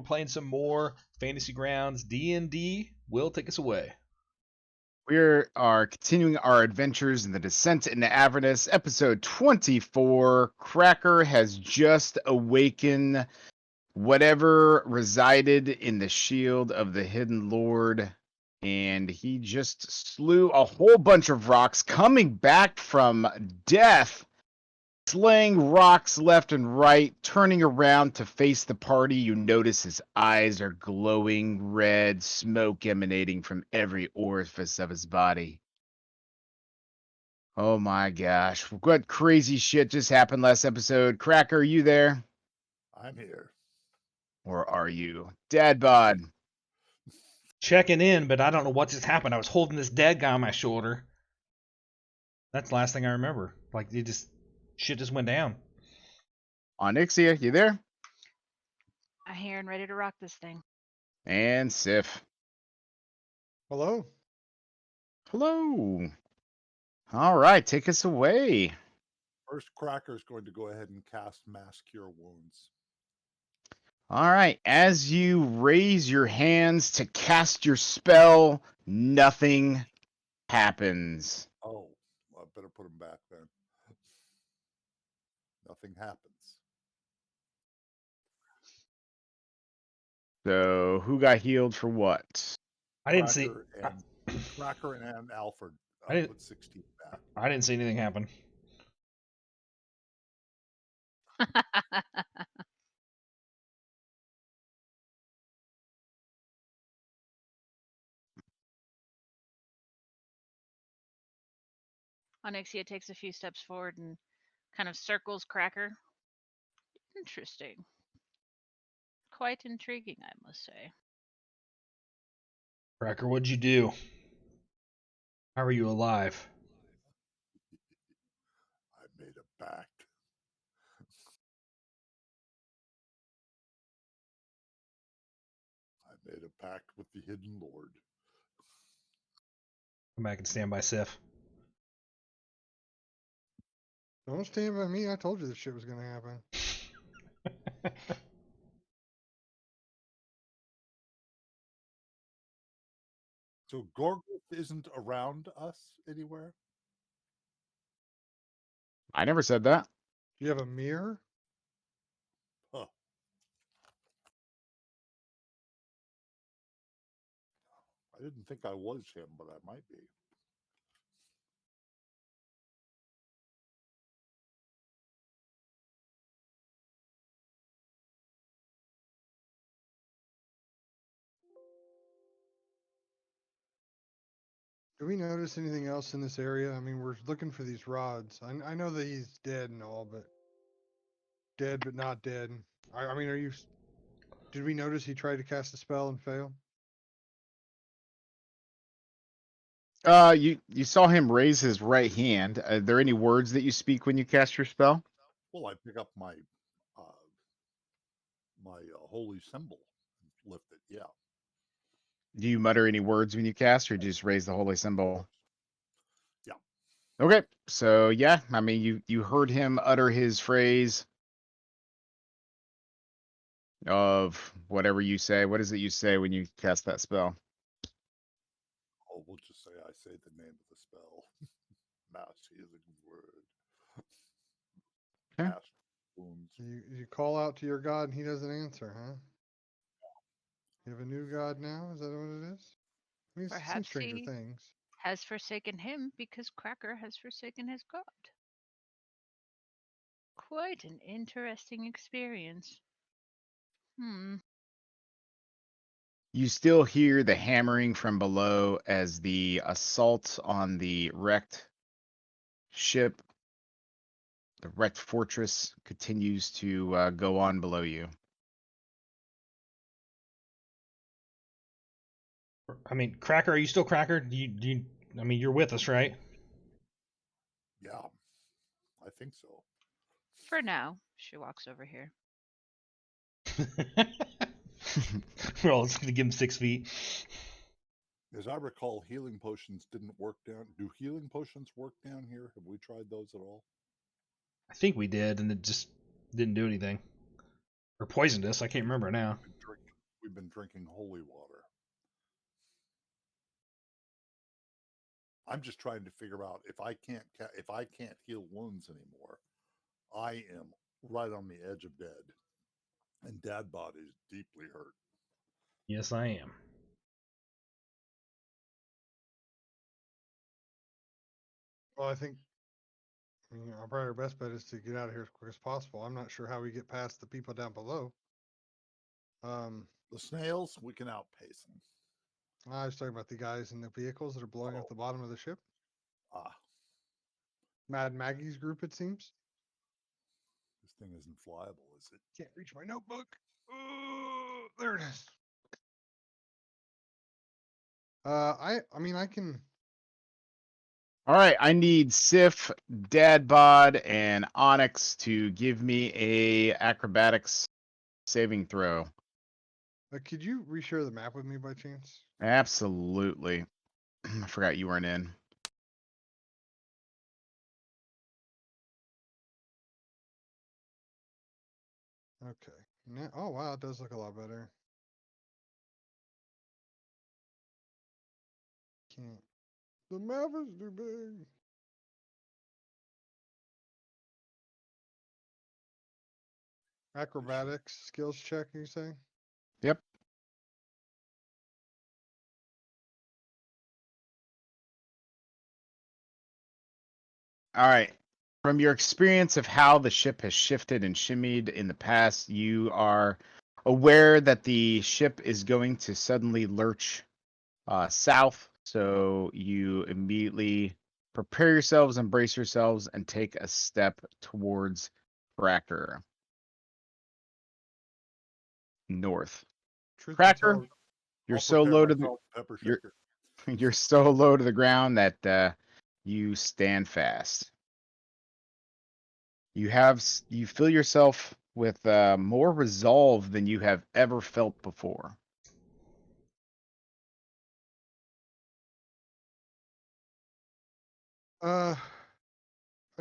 we're playing some more Fantasy Grounds D&D. Will, take us away. We are continuing our adventures in the Descent into Avernus, episode 24. Cracker has just awakened whatever resided in the shield of the Hidden Lord, and he just slew a whole bunch of rocks, coming back from death, slaying rocks left and right, turning around to face the party. You notice his eyes are glowing red, smoke emanating from every orifice of his body. Oh my gosh, what crazy shit just happened last episode? Cracker, are you there? I'm here. Or are you? Dad bod. Checking in, but I don't know what just happened. I was holding this dead guy on my shoulder. That's the last thing I remember. Like, shit just went down. Onyxia, you there? I'm here and ready to rock this thing. And Sif. Hello. Hello. All right, take us away. First, Cracker's going to go ahead and cast Mass Cure Wounds. All right, as you raise your hands to cast your spell, nothing happens. Oh, I better put him back then. Nothing happens. So, who got healed for what? I didn't see. Cracker and Alfred I didn't- put 16 back. I didn't see anything happen. Onyxia takes a few steps forward and kind of circles Cracker. Interesting. Quite intriguing, I must say. Cracker, what'd you do? How are you alive? I made a pact. I made a pact with the Hidden Lord. Come back and stand by Sif. Don't stand by me. I told you this shit was going to happen. So Gorgoth isn't around us anywhere? I never said that. Do you have a mirror? Huh. I didn't think I was him, but I might be. Do we notice anything else in this area? I mean, we're looking for these rods. I know that he's dead and all, but dead but not dead. I mean, did we notice he tried to cast a spell and failed? You saw him raise his right hand. Are there any words that you speak when you cast your spell? Well, I pick up my holy symbol and lift it. Yeah. Do you mutter any words when you cast, or do you just raise the holy symbol? Yeah. Okay, so yeah, I mean, you heard him utter his phrase of whatever you say. What is it you say when you cast that spell? Oh, we'll just say I say the name of the spell. Mass healing word. Okay. Mass wounds. You call out to your god and he doesn't answer, huh? You have a new god now? Is that what it is? I mean, it's seen Perhaps Stranger he Things. has forsaken him because Cracker has forsaken his god. Quite an interesting experience. You still hear the hammering from below as the assault on the wrecked ship, the wrecked fortress, continues to go on below you. I mean, Cracker, are you still Cracker? I mean, you're with us, right? Yeah, I think so. For now, she walks over here. We're all just gonna give him 6 feet. As I recall, healing potions didn't work down. Do healing potions work down here? Have we tried those at all? I think we did, and it just didn't do anything. Or poisoned us. I can't remember now. You can drink we've been drinking holy water. I'm just trying to figure out if I can't heal wounds anymore, I am right on the edge of dead, and Dad Bod is deeply hurt. Yes, I am. Well, I think probably our best bet is to get out of here as quick as possible. I'm not sure how we get past the people down below. The snails, we can outpace them. I was talking about the guys in the vehicles that are blowing up the bottom of the ship. Ah, Mad Maggie's group, it seems. this thing isn't flyable, is it? Can't reach my notebook. Oh, there it is. I mean, I can. All right, I need Sif, Dadbod, and Onyx to give me a acrobatics saving throw. Could you reshare the map with me by chance? Absolutely. I forgot you weren't in. Okay. Oh wow, it does look a lot better. Can't. The map is too big. Acrobatics skills check, you say? Yep. All right. From your experience of how the ship has shifted and shimmied in the past, you are aware that the ship is going to suddenly lurch south. So you immediately prepare yourselves, embrace yourselves, and take a step towards Cracker. North. Truth be Cracker, told, you're I'll so prepare low to the myself pepper you're shaker. you're so low to the ground that you stand fast. You feel yourself with more resolve than you have ever felt before. I'd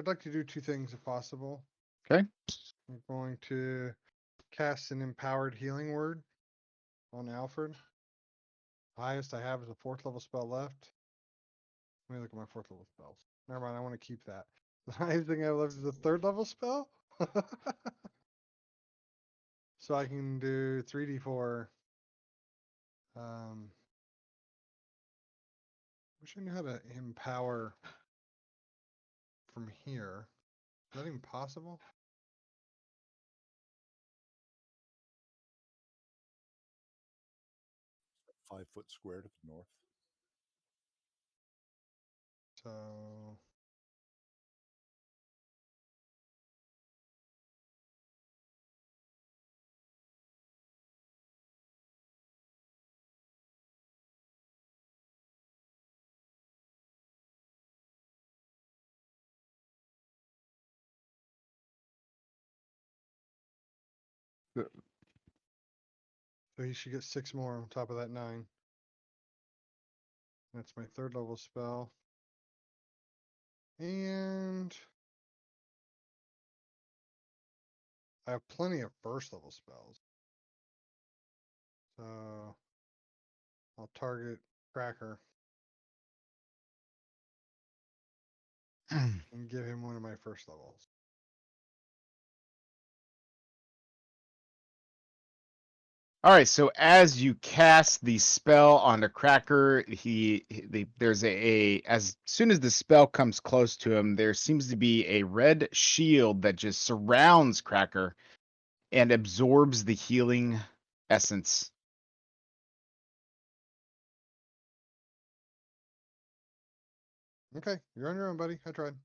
like to do two things if possible. Okay. I'm going to cast an empowered healing word on Alfred. Highest I have is a 4th level spell left. Let me look at my 4th level spells. Never mind, I want to keep that. The highest thing I have left is a 3rd level spell. So I can do 3d4. Wish I knew how to empower from here. Is that even possible? .5 foot square to the north. So he should get 6 more on top of that 9. That's my 3rd level spell. And I have plenty of 1st level spells. So I'll target Cracker and give him one of my 1st levels. All right, so as you cast the spell on the Cracker, there's as soon as the spell comes close to him, there seems to be a red shield that just surrounds Cracker and absorbs the healing essence. Okay, you're on your own, buddy. I tried.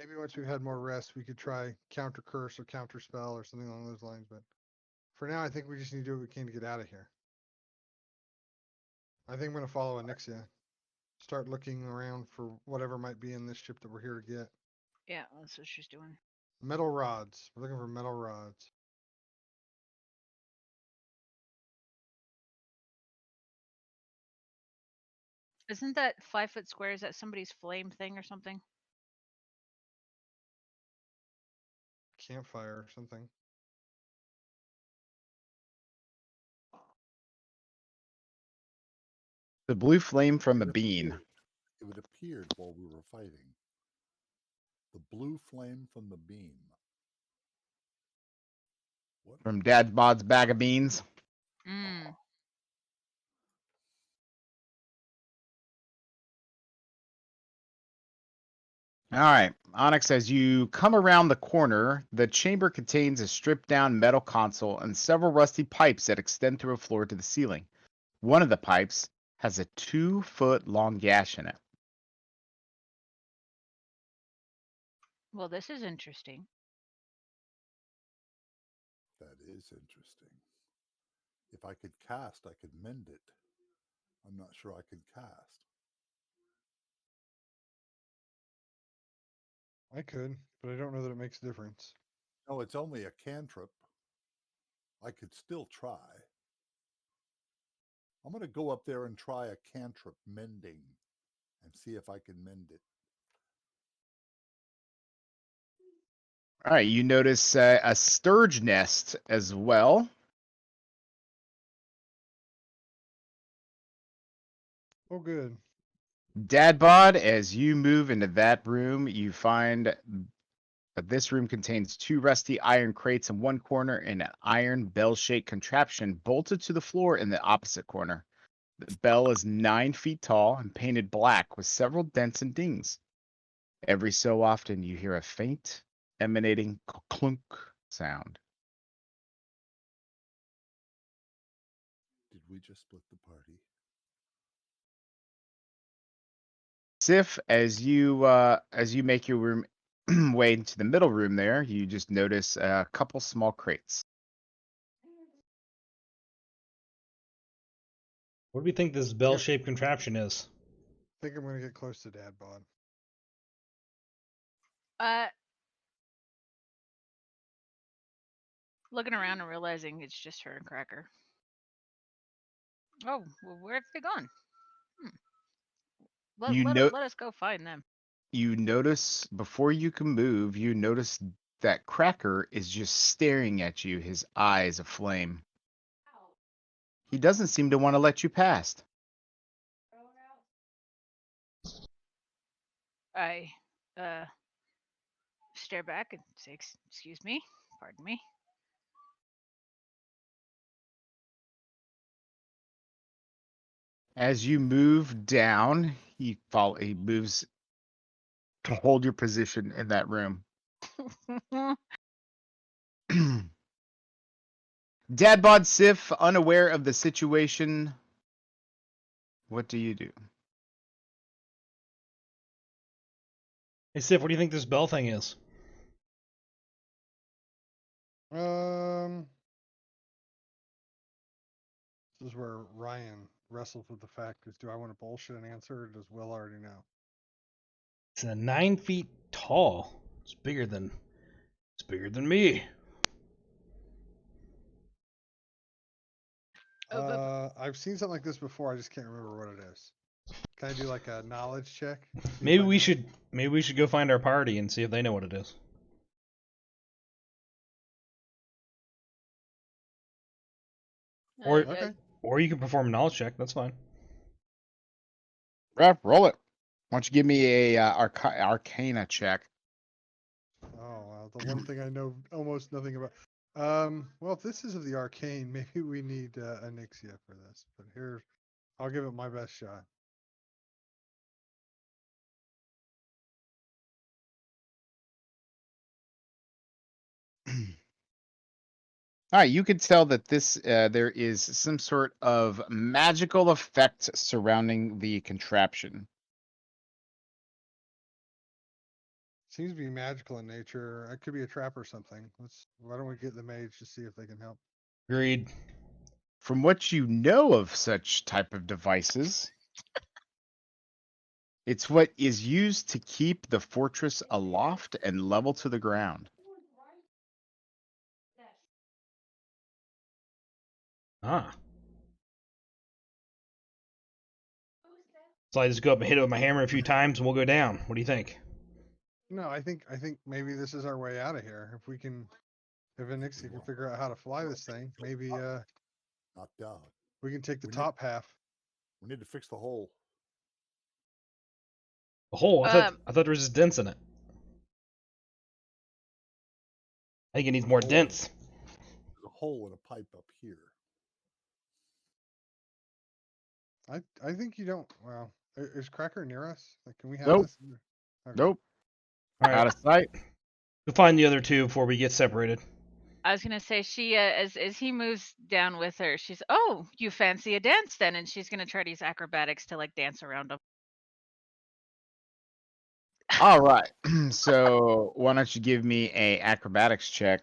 Maybe once we've had more rest, we could try counter curse or counter spell or something along those lines. But for now, I think we just need to do what we can to get out of here. I think I'm going to follow Anixia. Start looking around for whatever might be in this ship that we're here to get. Yeah, that's what she's doing. Metal rods. We're looking for metal rods. Isn't that 5 foot square? Is that somebody's flame thing or something? campfire or something. The blue flame from a It bean. appeared. It appeared while we were fighting. The blue flame from the beam. What? From Dad Bod's bag of beans. Mm. All right, Onyx, as you come around the corner, the chamber contains a stripped down metal console and several rusty pipes that extend through a floor to the ceiling. One of the pipes has a 2-foot long gash in it. Well, this is interesting. That is interesting. If I could cast, I could mend it. I'm not sure I could cast. I could, but I don't know that it makes a difference. No, it's only a cantrip. I could still try. I'm going to go up there and try a cantrip mending and see if I can mend it. All right, you notice a sturge nest as well. Oh, good. Dad Bod, as you move into that room, you find that this room contains 2 rusty iron crates in one corner and an iron bell-shaped contraption bolted to the floor in the opposite corner. The bell is 9 feet tall and painted black with several dents and dings. Every so often, you hear a faint, emanating clunk sound. Did we just split the party? Sif, as you make your room way into the middle room there, you just notice a couple small crates. What do we think this bell-shaped contraption is? I think I'm gonna get close to Dad Bod. Looking around and realizing it's just her and Cracker. Oh, well, where have they gone? Let us go find them. You notice before you can move, you notice that Cracker is just staring at you, his eyes aflame. He doesn't seem to want to let you past. I stare back and say, "Excuse me, pardon me." As you move down, he moves to hold your position in that room. Dadbod Sif, unaware of the situation, what do you do? Hey, Sif, what do you think this bell thing is? This is where Ryan wrestles with the fact is, do I want to bullshit an answer, or does Will already know? It's 9 feet tall. It's bigger than me. I've seen something like this before. I just can't remember what it is. Can I do like a knowledge check? See if Maybe I we know? should go find our party and see if they know what it is. Or Okay. or you can perform a knowledge check. That's fine. Ref, roll it. Why don't you give me a Arcana check? Oh, wow. The one thing I know almost nothing about. Well, if this is of the arcane, maybe we need Anixia for this. But here, I'll give it my best shot. All right, you can tell that this there is some sort of magical effect surrounding the contraption. Seems to be magical in nature. It could be a trap or something. Why don't we get the mage to see if they can help? Agreed. From what you know of such type of devices, it's what is used to keep the fortress aloft and level to the ground. Ah. So I just go up and hit it with my hammer a few times and we'll go down. What do you think? No, I think maybe this is our way out of here. If Nixie can figure out how to fly this thing, maybe Knocked out. we can take the We need- top half. We need to fix the hole. A hole? I thought there was just dents in it. I think it needs more hole. dents. There's a hole in a pipe up here. I think you don't. Well, is Cracker near us? Like, can we have Nope. this? Okay. Nope. All right, Out of sight. we'll find the other two before we get separated. I was gonna say she as he moves down with her, she's you fancy a dance then, and she's gonna try to use acrobatics to like dance around him. All right. So why don't you give me a acrobatics check?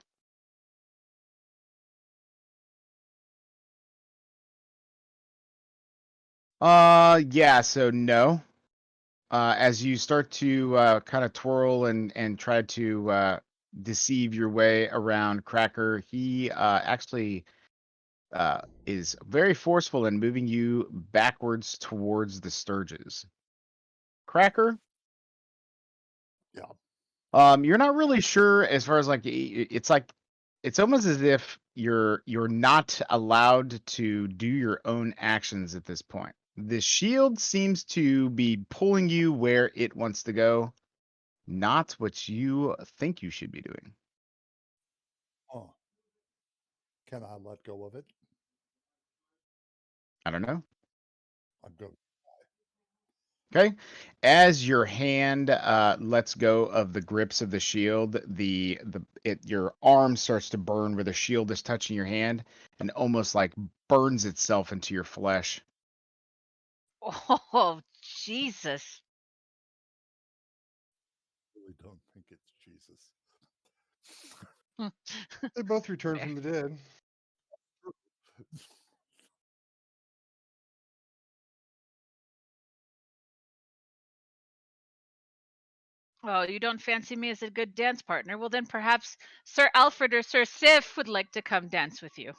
Yeah. So no. As you start to kind of twirl and try to deceive your way around Cracker, he actually is very forceful in moving you backwards towards the Sturges. Cracker? Yeah. You're not really sure as far as it's almost as if you're not allowed to do your own actions at this point. The shield seems to be pulling you where it wants to go, not what you think you should be doing. Oh. Can I let go of it? I don't know. I'm good. Okay. As your hand lets go of the grips of the shield, your arm starts to burn where the shield is touching your hand and almost like burns itself into your flesh. Oh Jesus! I really don't think it's Jesus. They both returned Fair. from the dead. Well, you don't fancy me as a good dance partner. Well, then perhaps Sir Alfred or Sir Sif would like to come dance with you.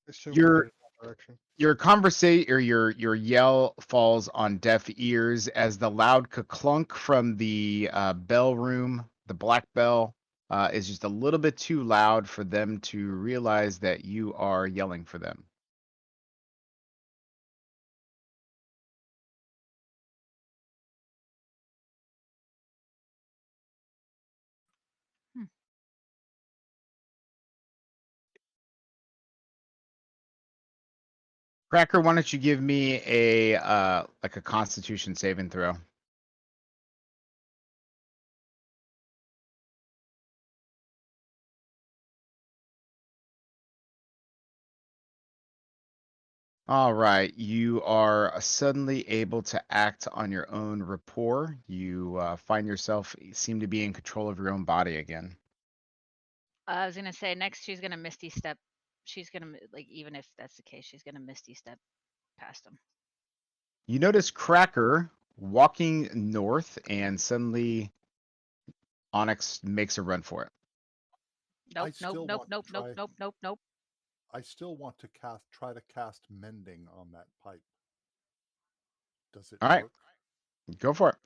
I assume we're Your headed that direction. your conversation or your yell falls on deaf ears as the loud clunk from the bell room, the black bell, is just a little bit too loud for them to realize that you are yelling for them. Hmm. Cracker, why don't you give me a like a Constitution saving throw? All right, you are suddenly able to act on your own rapport. You find yourself seem to be in control of your own body again. I was gonna say next she's gonna misty step. She's gonna like even if that's the case, she's gonna misty step past him. You notice Cracker walking north, and suddenly Onyx makes a run for it. Nope, still nope, nope, want to nope, nope, try- nope, nope, nope. I still want to try to cast mending on that pipe. Does it All right, work? go for it.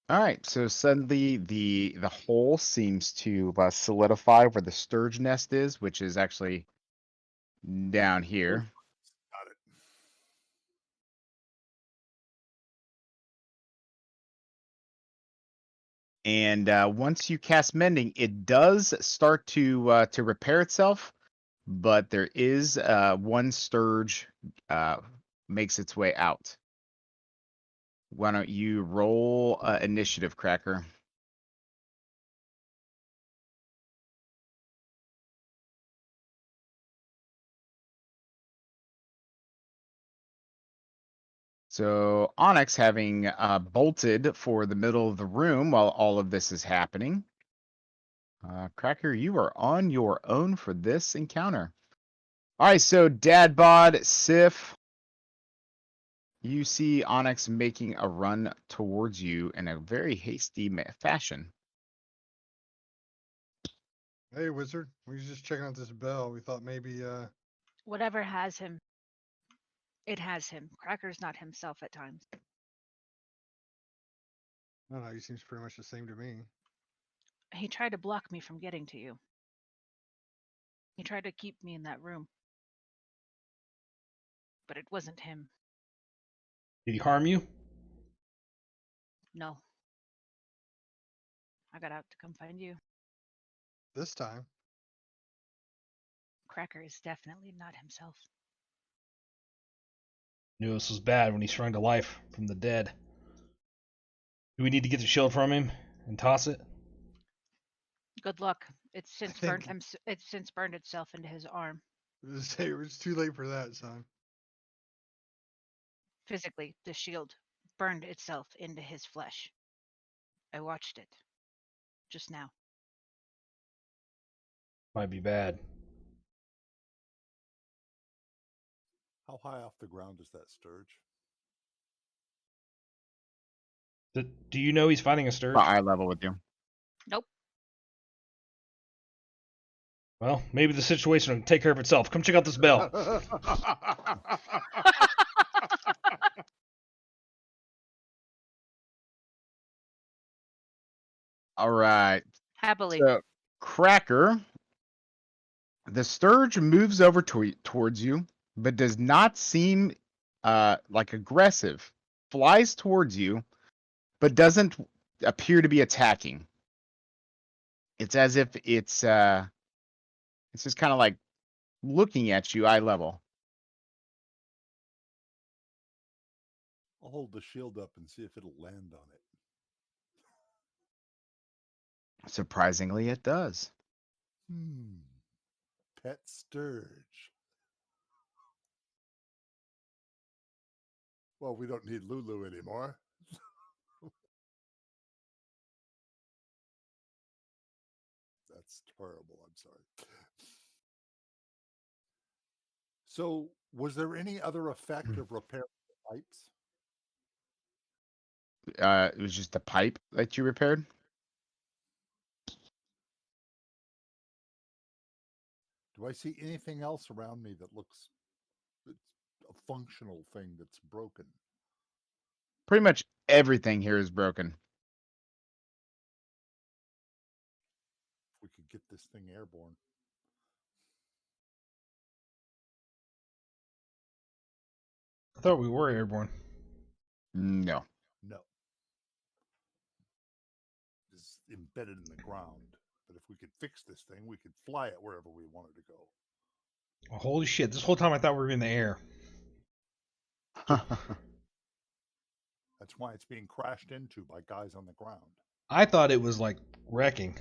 All right, so suddenly the hole seems to solidify where the sturge nest is, which is actually down here. Got it. And once you cast mending, it does start to repair itself, but there is one sturge makes its way out. Why don't you roll initiative, Cracker? So Onyx, having bolted for the middle of the room while all of this is happening, Cracker, you are on your own for this encounter. All right, so Dad Bod, Sif, you see Onyx making a run towards you in a very hasty fashion. Hey, wizard. We was just checking out this bell. We thought maybe Whatever has him. It has him. Cracker's not himself at times. I don't know. He seems pretty much the same to me. He tried to block me from getting to you. He tried to keep me in that room. But it wasn't him. Did he harm you? No. I got out to come find you. This time. Cracker is definitely not himself. Knew this was bad when he sprung to life from the dead. Do we need to get the shield from him and toss it? Good luck. It's since think- burned itself into his arm. It's too late for that, son. Physically, the shield burned itself into his flesh. I watched it. Just now. Might be bad. How high off the ground is that Sturge? Do you know he's fighting a Sturge? Eye level with you. Nope. Well, maybe the situation will take care of itself. Come check out this bell. All right. Happily. So, Cracker, the Sturge moves over towards you, but does not seem like aggressive. Flies towards you, but doesn't appear to be attacking. It's as if it's just kind of like looking at you eye level. I'll hold the shield up and see if it'll land on it. Surprisingly, it does. Pet Sturge. Well, we don't need Lulu anymore. That's terrible. I'm sorry. So, was there any other effect of repairing the pipes? It was just a pipe that you repaired. Do I see anything else around me that looks it's a functional thing that's broken? Pretty much everything here is broken. We could get this thing airborne. I thought we were airborne. No. No. It's embedded in the ground. But if we could fix this thing, we could fly it wherever we wanted to go. Oh, holy shit. This whole time I thought we were in the air. That's why it's being crashed into by guys on the ground. I thought it was like wrecking.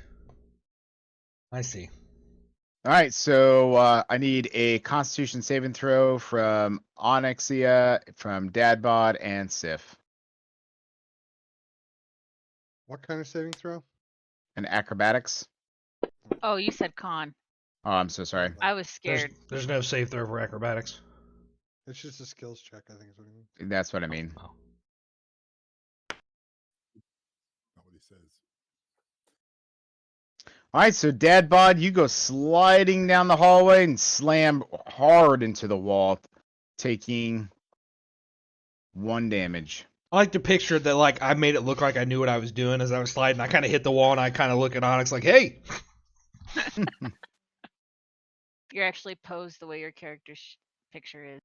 I see. All right, so I need a Constitution saving throw from Onyxia, from Dadbod, and Sif. What kind of saving throw? And acrobatics. Oh, you said con. Oh, I'm so sorry. I was scared. There's no save throw for acrobatics. It's just a skills check, I think is what he means. That's what I mean. Oh. Not what he says. All right, so Dadbod, you go sliding down the hallway and slam hard into the wall, taking 1 damage. I like to picture that, like, I made it look like I knew what I was doing as I was sliding. I kind of hit the wall and I kind of look at Onyx like, hey! You're actually posed the way your character's picture is.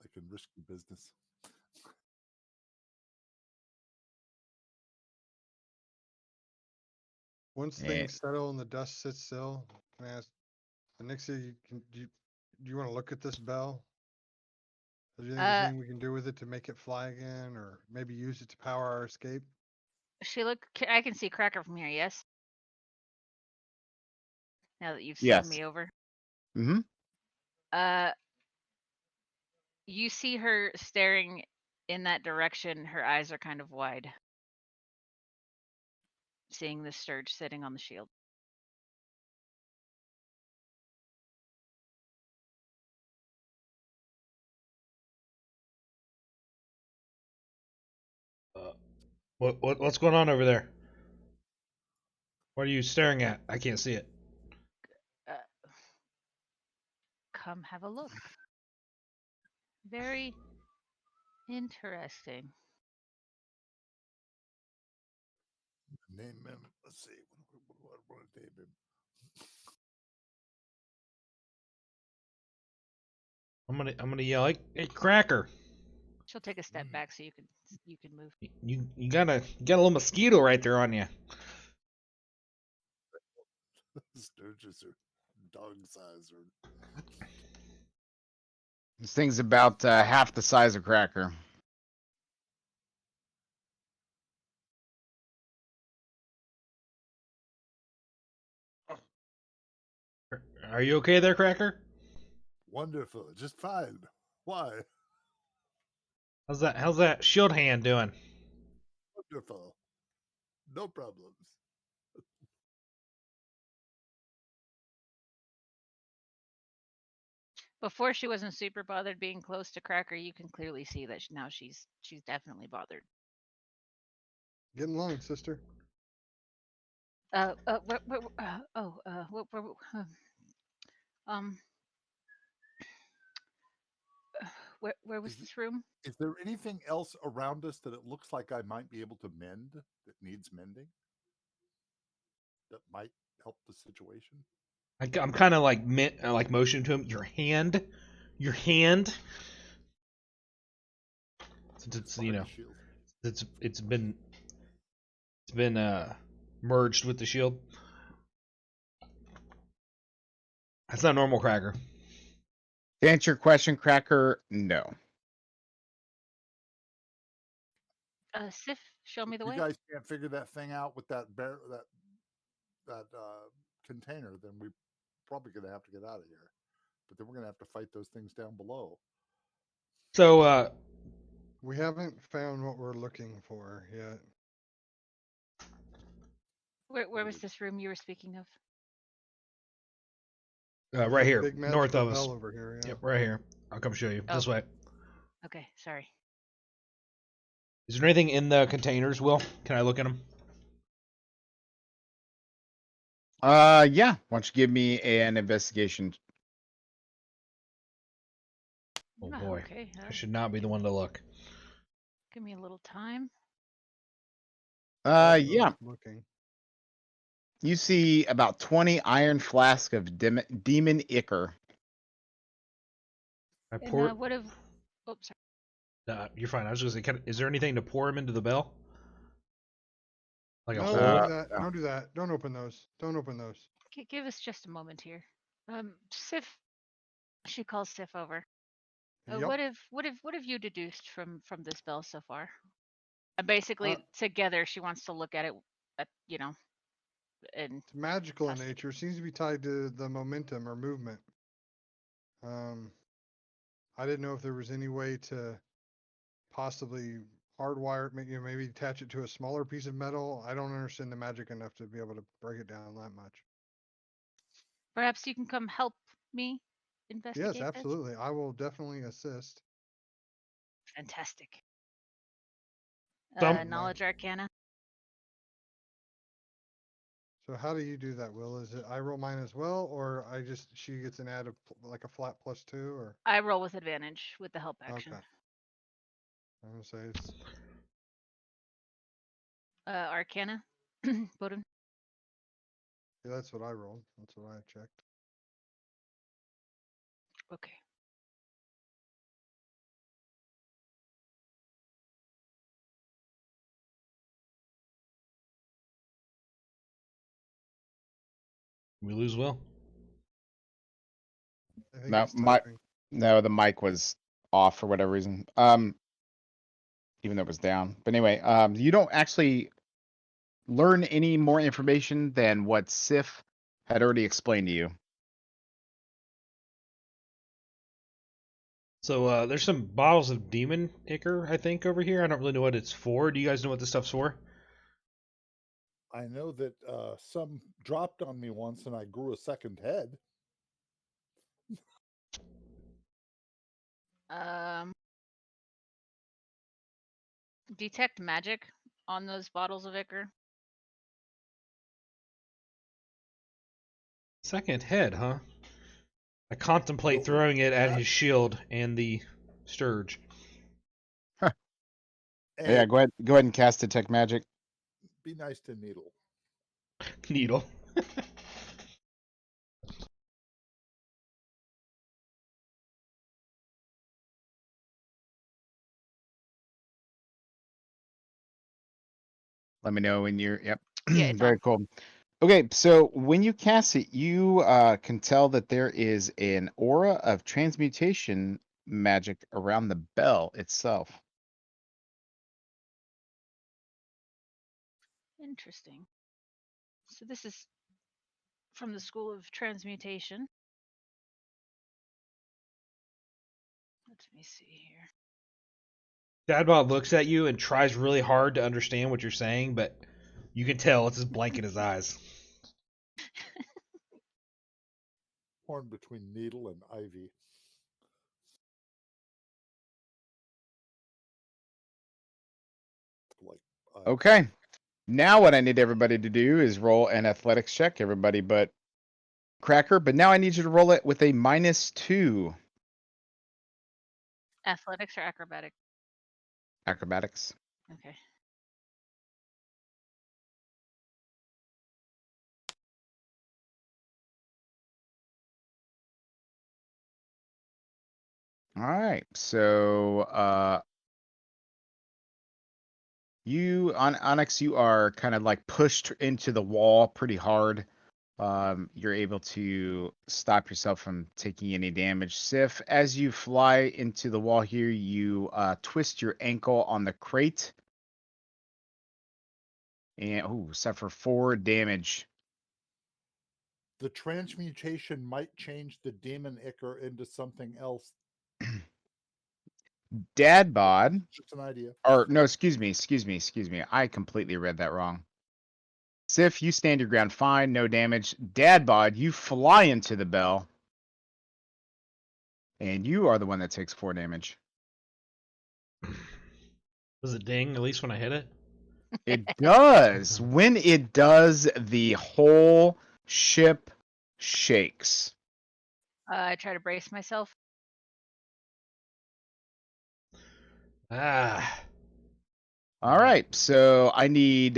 Like in risky business. Once Yeah. things settle and the dust sits still, can I ask Anixia, do you want to look at this bell? Do you think there's anything we can do with it to make it fly again, or maybe use it to power our escape? I can see Cracker from here, yes? Now that you've Yes. seen me over. Mm-hmm. You see her staring in that direction. Her eyes are kind of wide. Seeing the Sturge sitting on the shield. What's going on over there? What are you staring at? I can't see it. Come have a look. Very interesting. Name him. Let's see. What name him? I'm gonna yell, hey Cracker! She'll take a step back so you can move. You got a little mosquito right there on you. Sturgis are dog size. Or... This thing's about half the size of Cracker. Are you okay there, Cracker? Wonderful, just fine. Why? How's that shield hand doing? Wonderful. No problems. Before she wasn't super bothered being close to Cracker. You can clearly see that now she's definitely bothered. Get in line, sister. Where, um, where was this room? Is there anything else around us that it looks like I might be able to mend that needs mending? That might help the situation? I'm kind of like motioning to him. Your hand. It's you know, it's been merged with the shield. That's not normal, Cracker. To answer your question, Cracker, no. Sif, show me the way. You guys can't figure that thing out with that container, then we're probably going to have to get out of here. But then we're going to have to fight those things down below. So, we haven't found what we're looking for yet. Where was this room you were speaking of? Right here, big north of us. bell over here. Yeah. Yep, right here. I'll come show you. This way. Okay, sorry. Is there anything in the containers, Will? Can I look at them? Yeah. Why don't you give me an investigation? Oh boy, okay. I should not be the one to look. Give me a little time. Yeah. Looking. You see about 20 iron flasks of demon ichor. I And pour. what if? Oh, sorry. You're fine. I was just gonna say, is there anything to pour him into the bell? Like a No, hole? don't do that. Don't do that. Don't open those. Don't open those. Give us just a moment here. Sif. She calls Sif over. Yep. What have you deduced from this spell so far? Basically, together, she wants to look at it, and it's magical in nature. Seems to be tied to the momentum or movement. I didn't know if there was any way to possibly hardwire it, maybe attach it to a smaller piece of metal. I don't understand the magic enough to be able to break it down that much. Perhaps you can come help me investigate. Yes, absolutely. I will definitely assist. Fantastic. Some- Knowledge Arcana. So how do you do that, Will? Is it I roll mine as well, or she gets an add of like a flat +2, or? I roll with advantage with the help action. Okay. I'm gonna say it's Arcana. Bodin. yeah, that's what I rolled. That's what I checked. Okay. We lose Will. I think No, he's typing. no, the mic was off for whatever reason. Even though it was down. But anyway, you don't actually learn any more information than what Sif had already explained to you. So there's some bottles of demon ichor, I think, over here. I don't really know what it's for. Do you guys know what this stuff's for? I know that some dropped on me once and I grew a second head. Detect magic on those bottles of ichor. Second head, huh? I contemplate throwing it at his shield, and the Sturge. Yeah, go ahead and cast Detect Magic. Be nice to Needle. Needle. Let me know when you're. Yep. Yeah, it's Very on. cool. Okay, so when you cast it, you can tell that there is an aura of transmutation magic around the bell itself. Interesting. So this is from the School of Transmutation. Let me see here. Dadbot looks at you and tries really hard to understand what you're saying, but you can tell it's just blank in his eyes. Horn between Needle and Ivy. Like Okay. Now what I need everybody to do is roll an athletics check, everybody but Cracker, but now I need you to roll it with a -2 Athletics or acrobatic? acrobatics. Okay. All right. So you on Onyx, you are kind of like pushed into the wall pretty hard. You're able to stop yourself from taking any damage. Sif, as you fly into the wall here, you twist your ankle on the crate and suffer 4 damage. the transmutation might change the demon ichor into something else. Dad bod, Just an idea. or no, excuse me. I completely read that wrong. Sif, you stand your ground fine, no damage. Dad bod, you fly into the bell, and you are the one that takes 4 damage. Does it ding at least when I hit it? It does. When it does, the whole ship shakes. I try to brace myself. Ah. All right. So I need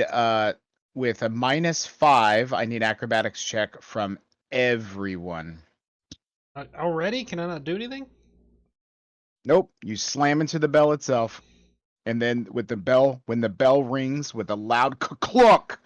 with a -5, I need acrobatics check from everyone. Already? Can I not do anything? Nope. You slam into the bell itself. And then with the bell, when the bell rings with a loud clunk,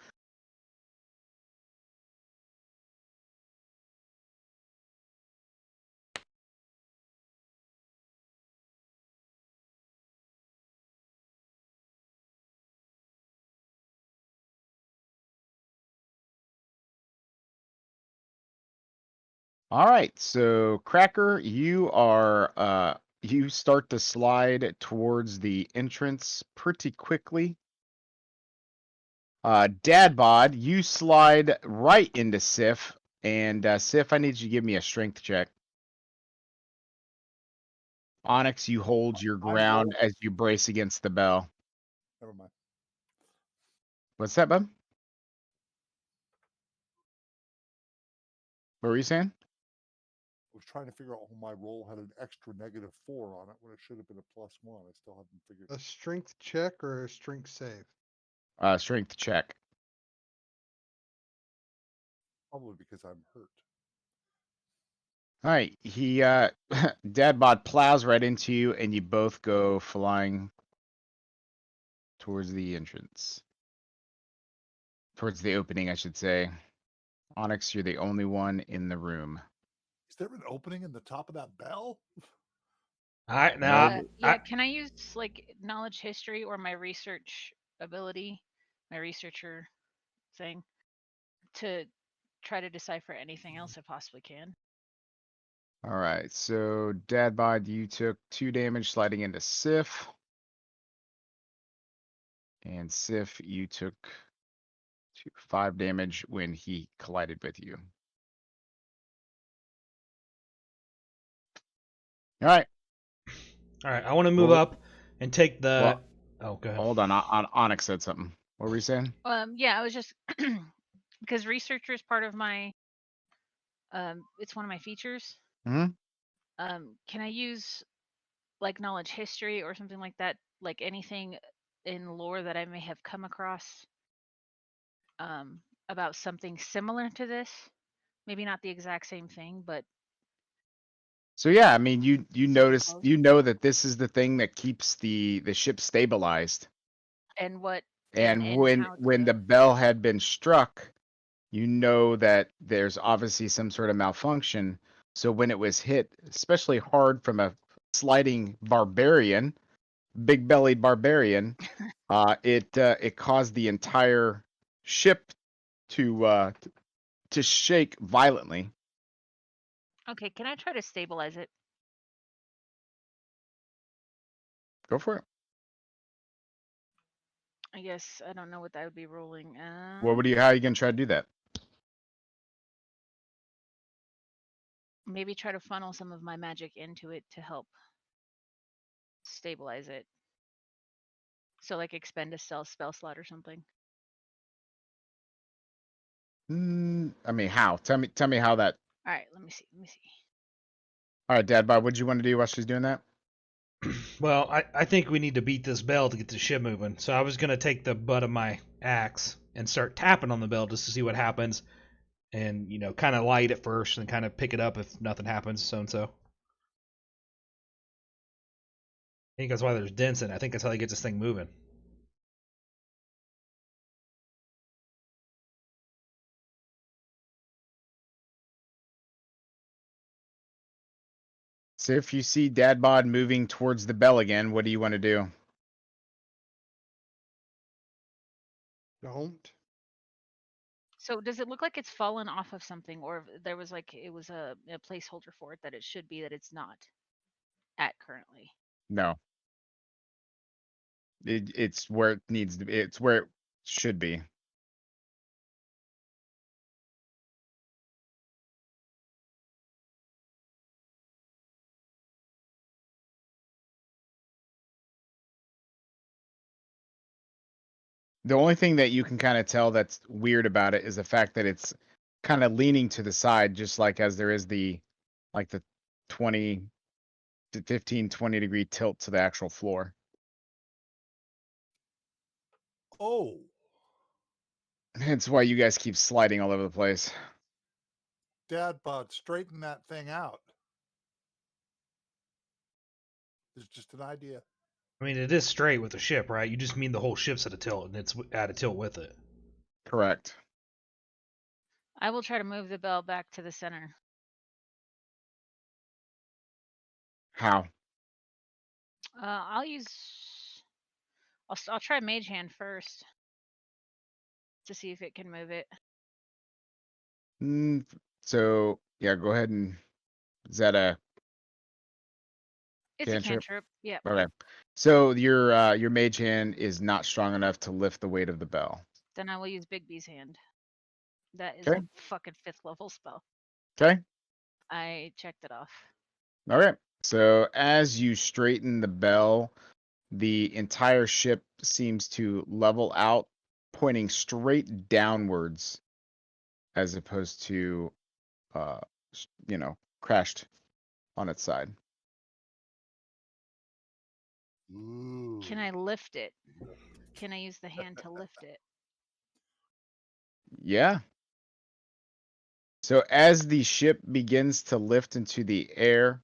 all right, so Cracker, you start to slide towards the entrance pretty quickly. Dadbod, you slide right into Sif, and Sif, I need you to give me a strength check. Onyx, you hold your ground as you brace against the bell. Never mind. What's that, bub? What were you saying? I was trying to figure out why my roll had an extra -4 on it when it should have been a +1. I still haven't figured. A strength check or a strength save? Strength check. Probably because I'm hurt. All right, he Dadbot plows right into you, and you both go flying towards the entrance. Towards the opening, I should say. Onyx, you're the only one in the room. Is there an opening in the top of that bell? Now, Yeah, can I use like knowledge history or my research ability, my researcher thing, to try to decipher anything else I possibly can? All right, so Dadbod, you took 2 damage sliding into Sif. And Sif, you took 5 damage when he collided with you. All right. all right. I want to move Well, up and take the. Oh, go ahead. Hold on. Onyx said something. What were you saying? Yeah, I was just because researcher is part of my it's one of my features. Hmm. Can I use like knowledge history or something like that, like anything in lore that I may have come across about something similar to this? Maybe not the exact same thing, but So yeah, I mean, you something notice, close. you know that this is the thing that keeps the ship stabilized. And what And and how when to the bell had been struck, you know that there's obviously some sort of malfunction. So when it was hit, especially hard from a sliding barbarian, big-bellied barbarian, it caused the entire ship to shake violently. Okay, can I try to stabilize it? Go for it. I guess I don't know what that would be rolling. How are you gonna try to do that? Maybe try to funnel some of my magic into it to help stabilize it. So like expend a spell slot or something. I mean, how? Tell me how that. All right, let me see. All right, Dad Bod, what'd you want to do while she's doing that? Well, I think we need to beat this bell to get the ship moving. So I was gonna take the butt of my axe and start tapping on the bell just to see what happens, and kind of light it first, and kind of pick it up if nothing happens. So and so. I think that's why there's dents in it. I think that's how they get this thing moving. So if you see Dad Bod moving towards the bell again, what do you want to do? Don't. So does it look like it's fallen off of something, or there was like it was a placeholder for it that it should be that it's not at currently? No. It's where it needs to be. It's where it should be. The only thing that you can kind of tell that's weird about it is the fact that it's kind of leaning to the side, just like as there is the 20 to 15, 20 degree tilt to the actual floor. Oh, Hence why you guys keep sliding all over the place. Dad Bod, straighten that thing out. It's just an idea. I mean, it is straight with the ship, right? You just mean the whole ship's at a tilt, and it's at a tilt with it. Correct. I will try to move the bell back to the center. How? I'll use. I'll try Mage Hand first to see if it can move it. So yeah, go ahead and is that a It's cantrip? a cantrip. Yep. Okay. So your mage hand is not strong enough to lift the weight of the bell. Then I will use Big B's hand. That is Okay. a fucking 5th level spell. Okay. I checked it off. All right. So as you straighten the bell, the entire ship seems to level out, pointing straight downwards, as opposed to, crashed on its side. Ooh. Can I lift it? Can I use the hand to lift it? Yeah. So as the ship begins to lift into the air,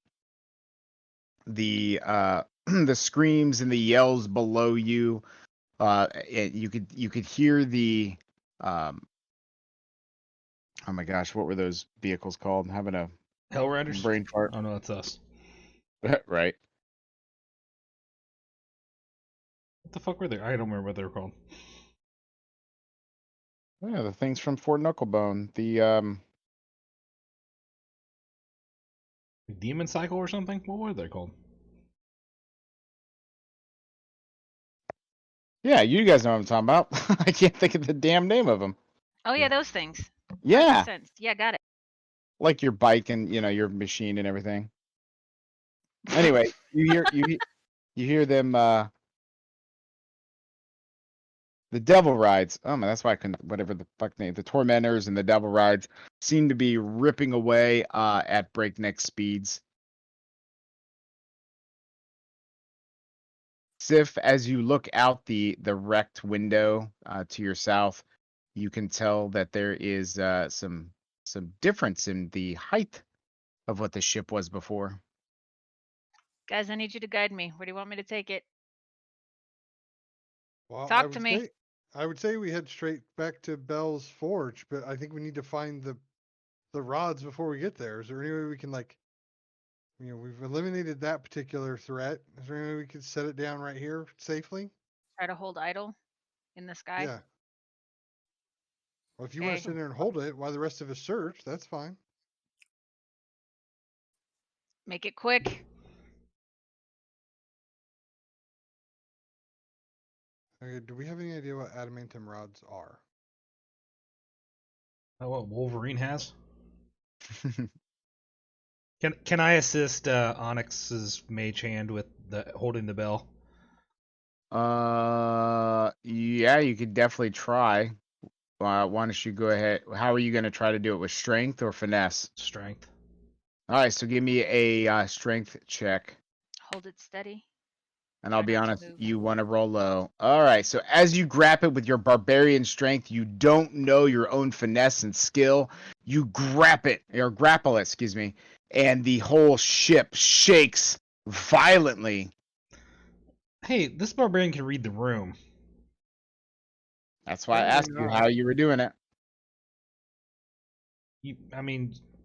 the the screams and the yells below you, you could hear the oh my gosh, what were those vehicles called? I'm having a Hell Riders? brain fart. Oh no, that's us. Right. What the fuck were they? I don't remember what they were called. Yeah, the things from Fort Knucklebone. The Demon Cycle or something? What were they called? yeah, you guys know what I'm talking about. I can't think of the damn name of them. Oh yeah, those things. That Yeah, makes sense. Yeah, got it. like your bike and your machine and everything. Anyway, you hear them. The Devil Rides. Oh man, that's why I couldn't. Whatever the fuck name. The Tormentors and the Devil Rides seem to be ripping away at breakneck speeds. Sif, as you look out the wrecked window to your south, you can tell that there is some difference in the height of what the ship was before. Guys, I need you to guide me. Where do you want me to take it? Well, Talk to me. I would say we head straight back to Bell's Forge, but I think we need to find the rods before we get there. Is there any way we can we've eliminated that particular threat. Is there any way we could set it down right here safely? Try to hold idle in the sky. Yeah. Well, if you want to Okay. sit there and hold it while the rest of us search, that's fine. Make it quick. Okay, do we have any idea what adamantium rods are? Oh, what Wolverine has? Can I assist Onyx's mage hand with holding the bell? Yeah, you could definitely try. Why don't you go ahead? How are you going to try to do it, with strength or finesse? Strength. All right, so give me a strength check. Hold it steady. And I'll Try be not to honest, move. you want to roll low. All right, so as you grab it with your barbarian strength, you don't know your own finesse and skill. You grapple it, excuse me, and the whole ship shakes violently. Hey, this barbarian can read the room. That's why I Apparently asked you not. how you were doing it.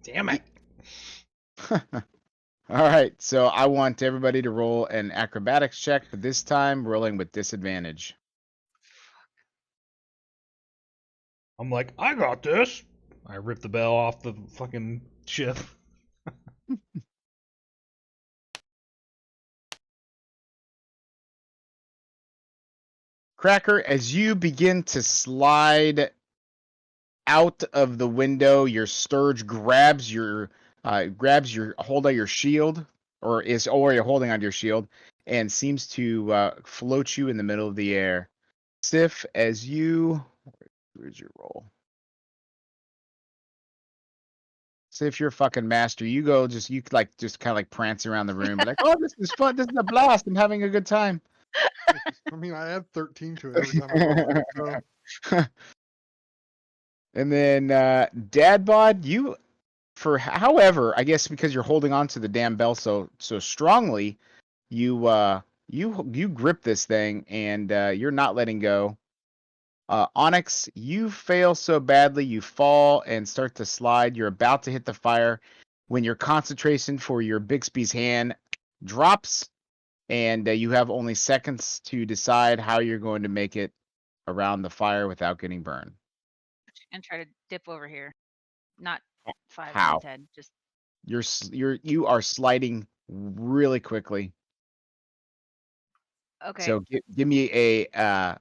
Damn it. All right, so I want everybody to roll an acrobatics check, but this time rolling with disadvantage. I'm like, I got this. I rip the bell off the fucking ship. Cracker, as you begin to slide out of the window, your scourge grabs your hold of your shield, or you're holding onto your shield, and seems to float you in the middle of the air. Sif, where's your roll? Sif, you're a fucking master. You go just kind of like prance around the room, like, oh, this is fun. This is a blast. I'm having a good time. I mean, I add 13 to it every time I roll it, so. And then Dadbod, however, I guess because you're holding on to the damn bell so strongly, you grip this thing and you're not letting go. Onyx, you fail so badly, you fall and start to slide. You're about to hit the fire when your concentration for your Bixby's hand drops, and you have only seconds to decide how you're going to make it around the fire without getting burned. And try to dip over here. Not 5 How? out of 10. Just You are sliding really quickly. okay. So give me a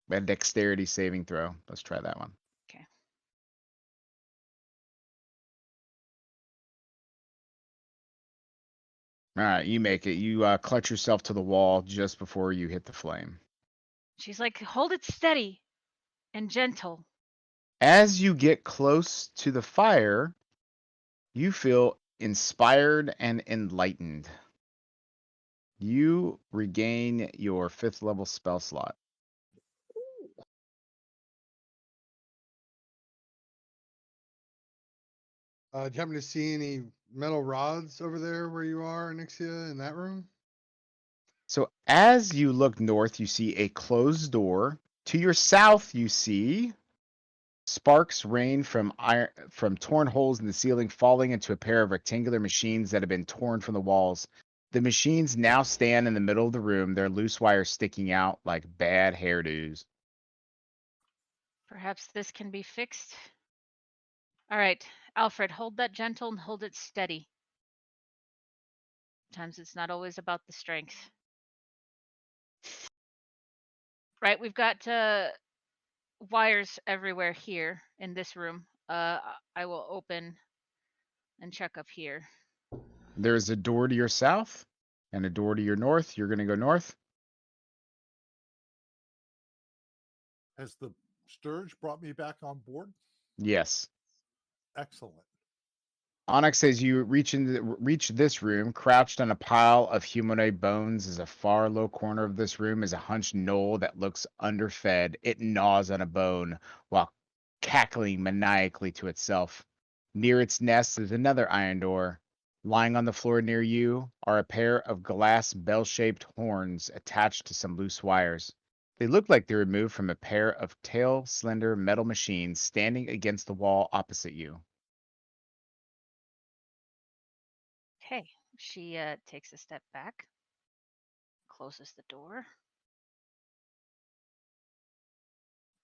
dexterity saving throw. Let's try that one. Okay. All right, you make it. You clutch yourself to the wall just before you hit the flame. She's like, hold it steady and gentle. As you get close to the fire, you feel inspired and enlightened. You regain your 5th level spell slot. Do you happen to see any metal rods over there where you are, Nixia, in that room? So as you look north, you see a closed door. To your south, you see sparks rain from torn holes in the ceiling, falling into a pair of rectangular machines that have been torn from the walls. The machines now stand in the middle of the room, their loose wires sticking out like bad hairdos. Perhaps this can be fixed. All right, Alfred, hold that gentle and hold it steady. Sometimes it's not always about the strength. Right, we've got wires everywhere here in this room. I will open and check up here. There's a door to your south and a door to your north. You're going to go north? Has the Sturge brought me back on board? Yes. Excellent. Onyx says you reach this room, crouched on a pile of humanoid bones. Is a far low corner of this room is a hunched gnoll that looks underfed. It gnaws on a bone while cackling maniacally to itself. Near its nest is another iron door. Lying on the floor near you are a pair of glass bell-shaped horns attached to some loose wires. They look like they're removed from a pair of tail slender metal machines standing against the wall opposite you. Okay. She takes a step back, closes the door.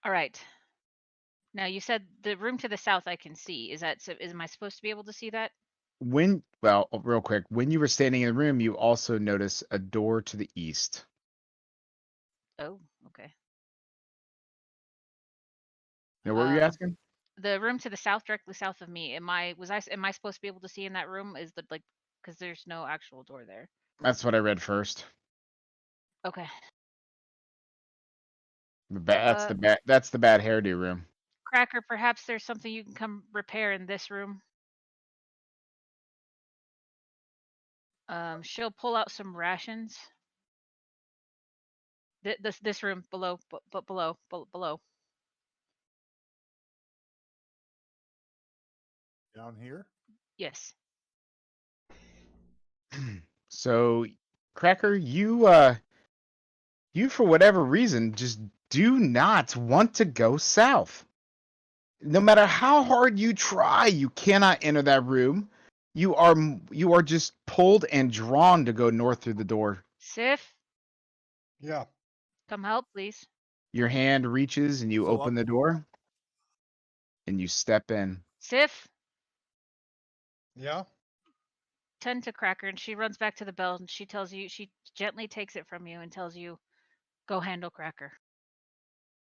All right. Now you said the room to the south I can see. Is am I supposed to be able to see that? Real quick, when you were standing in the room, you also notice a door to the east. Oh, okay. Now, what were you asking? The room to the south, directly south of me. Am I supposed to be able to see in that room? Is the because there's no actual door there. That's what I read first. Okay. That's the bad hairdo room. Cracker, perhaps there's something you can come repair in this room. She'll pull out some rations. This room below, but below. Down here? Yes. So, Cracker, you for whatever reason just do not want to go south. No matter how hard you try, you cannot enter that room. You are just pulled and drawn to go north through the door. Sif, Yeah. come help, please. Your hand reaches and you So open the door and you step in. Sif, Yeah. tend to Cracker, and she runs back to the bell, and she gently takes it from you and tells you, go handle Cracker.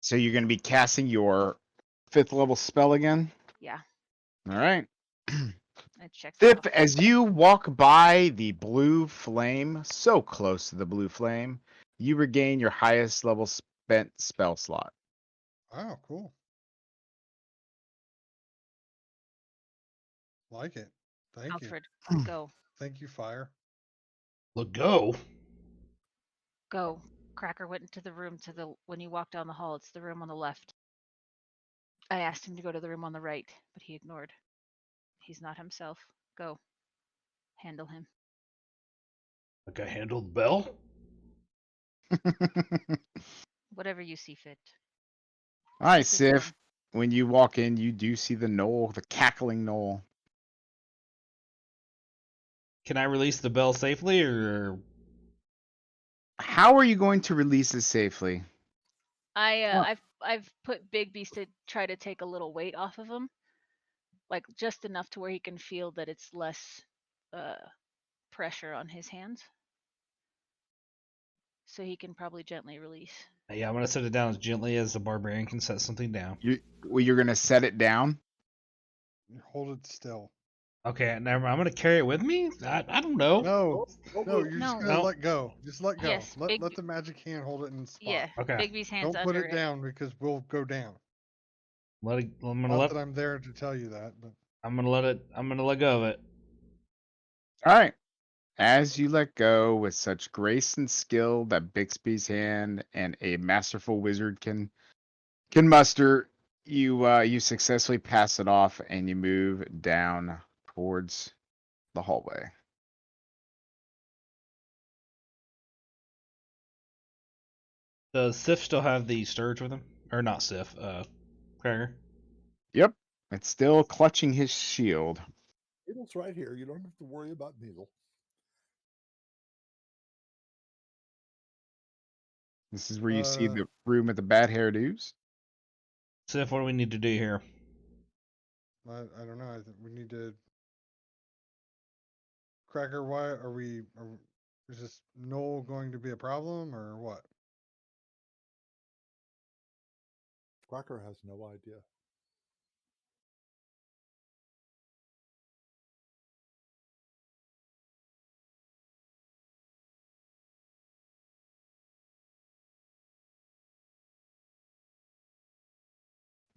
So you're going to be casting your 5th level spell again? Yeah. All right. I checked. Sif, as you walk by the blue flame, so close to the blue flame, you regain your highest level spent spell slot. Oh, cool. Like it. Thank Alfred, go. Thank you, Fire. Look, go. Go. Cracker went into the room when you walk down the hall. It's the room on the left. I asked him to go to the room on the right, but he ignored. He's not himself. Go. Handle him. Like I handled the bell. Whatever you see fit. All right, Sif is Sif. done. When you walk in, you do see the gnoll, the cackling gnoll. Can I release the bell safely, or How are you going to release it safely? I've put Big Beast to try to take a little weight off of him, like just enough to where he can feel that it's less pressure on his hands, so he can probably gently release. yeah, I'm gonna set it down as gently as the barbarian can set something down. You're going to set it down? Hold it still. Okay, never mind. I'm gonna carry it with me. I don't know. No, no, you're just No. gonna No. let go. Just let go. Yes, Let the magic hand hold it in the spot. Yeah. Okay. Big Beast's hands Don't put under it down because we'll go down. I'm gonna Not let. that I'm there to tell you that, but I'm gonna let it. I'm gonna let go of it. All right. As you let go with such grace and skill that Bixby's hand and a masterful wizard can muster, you successfully pass it off and you move down towards the hallway. Does Sif still have the Sturge with him, or not Sif? Cracker. Yep. It's still clutching his shield. Needle's right here. You don't have to worry about Needle. This is where you see the room with the bad hairdos. Sif, what do we need to do here? I don't know. I think we need to. Cracker, why are we? Is this Noel going to be a problem or what? Cracker has no idea.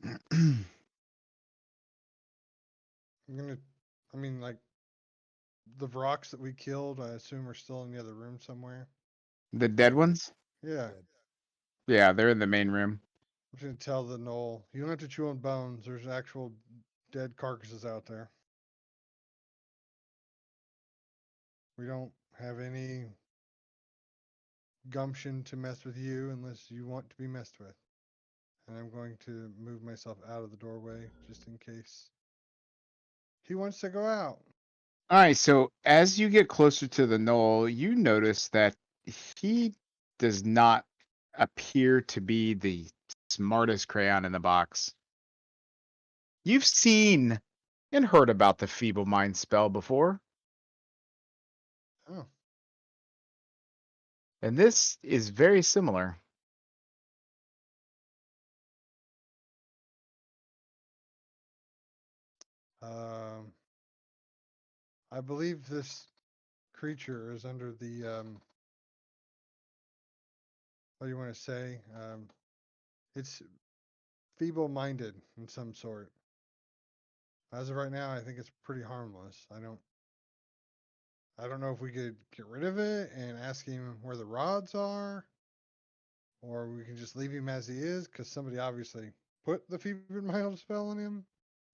I'm gonna I mean, like, the Vrox that we killed, I assume are still in the other room somewhere. The dead ones? Yeah. Dead. Yeah, they're in the main room. I'm just gonna tell the Knoll, you don't have to chew on bones. There's actual dead carcasses out there. We don't have any gumption to mess with you unless you want to be messed with. And I'm going to move myself out of the doorway just in case he wants to go out. All right, so as you get closer to the knoll, you notice that he does not appear to be the smartest crayon in the box. You've seen and heard about the feeble mind spell before, Oh, and this is very similar. um, I believe this creature is under the what do you want to say? It's feeble-minded in some sort. As of right now, I think it's pretty harmless. I don't know if we could get rid of it and ask him where the rods are, or we can just leave him as he is, because somebody obviously put the feeble-minded spell on him.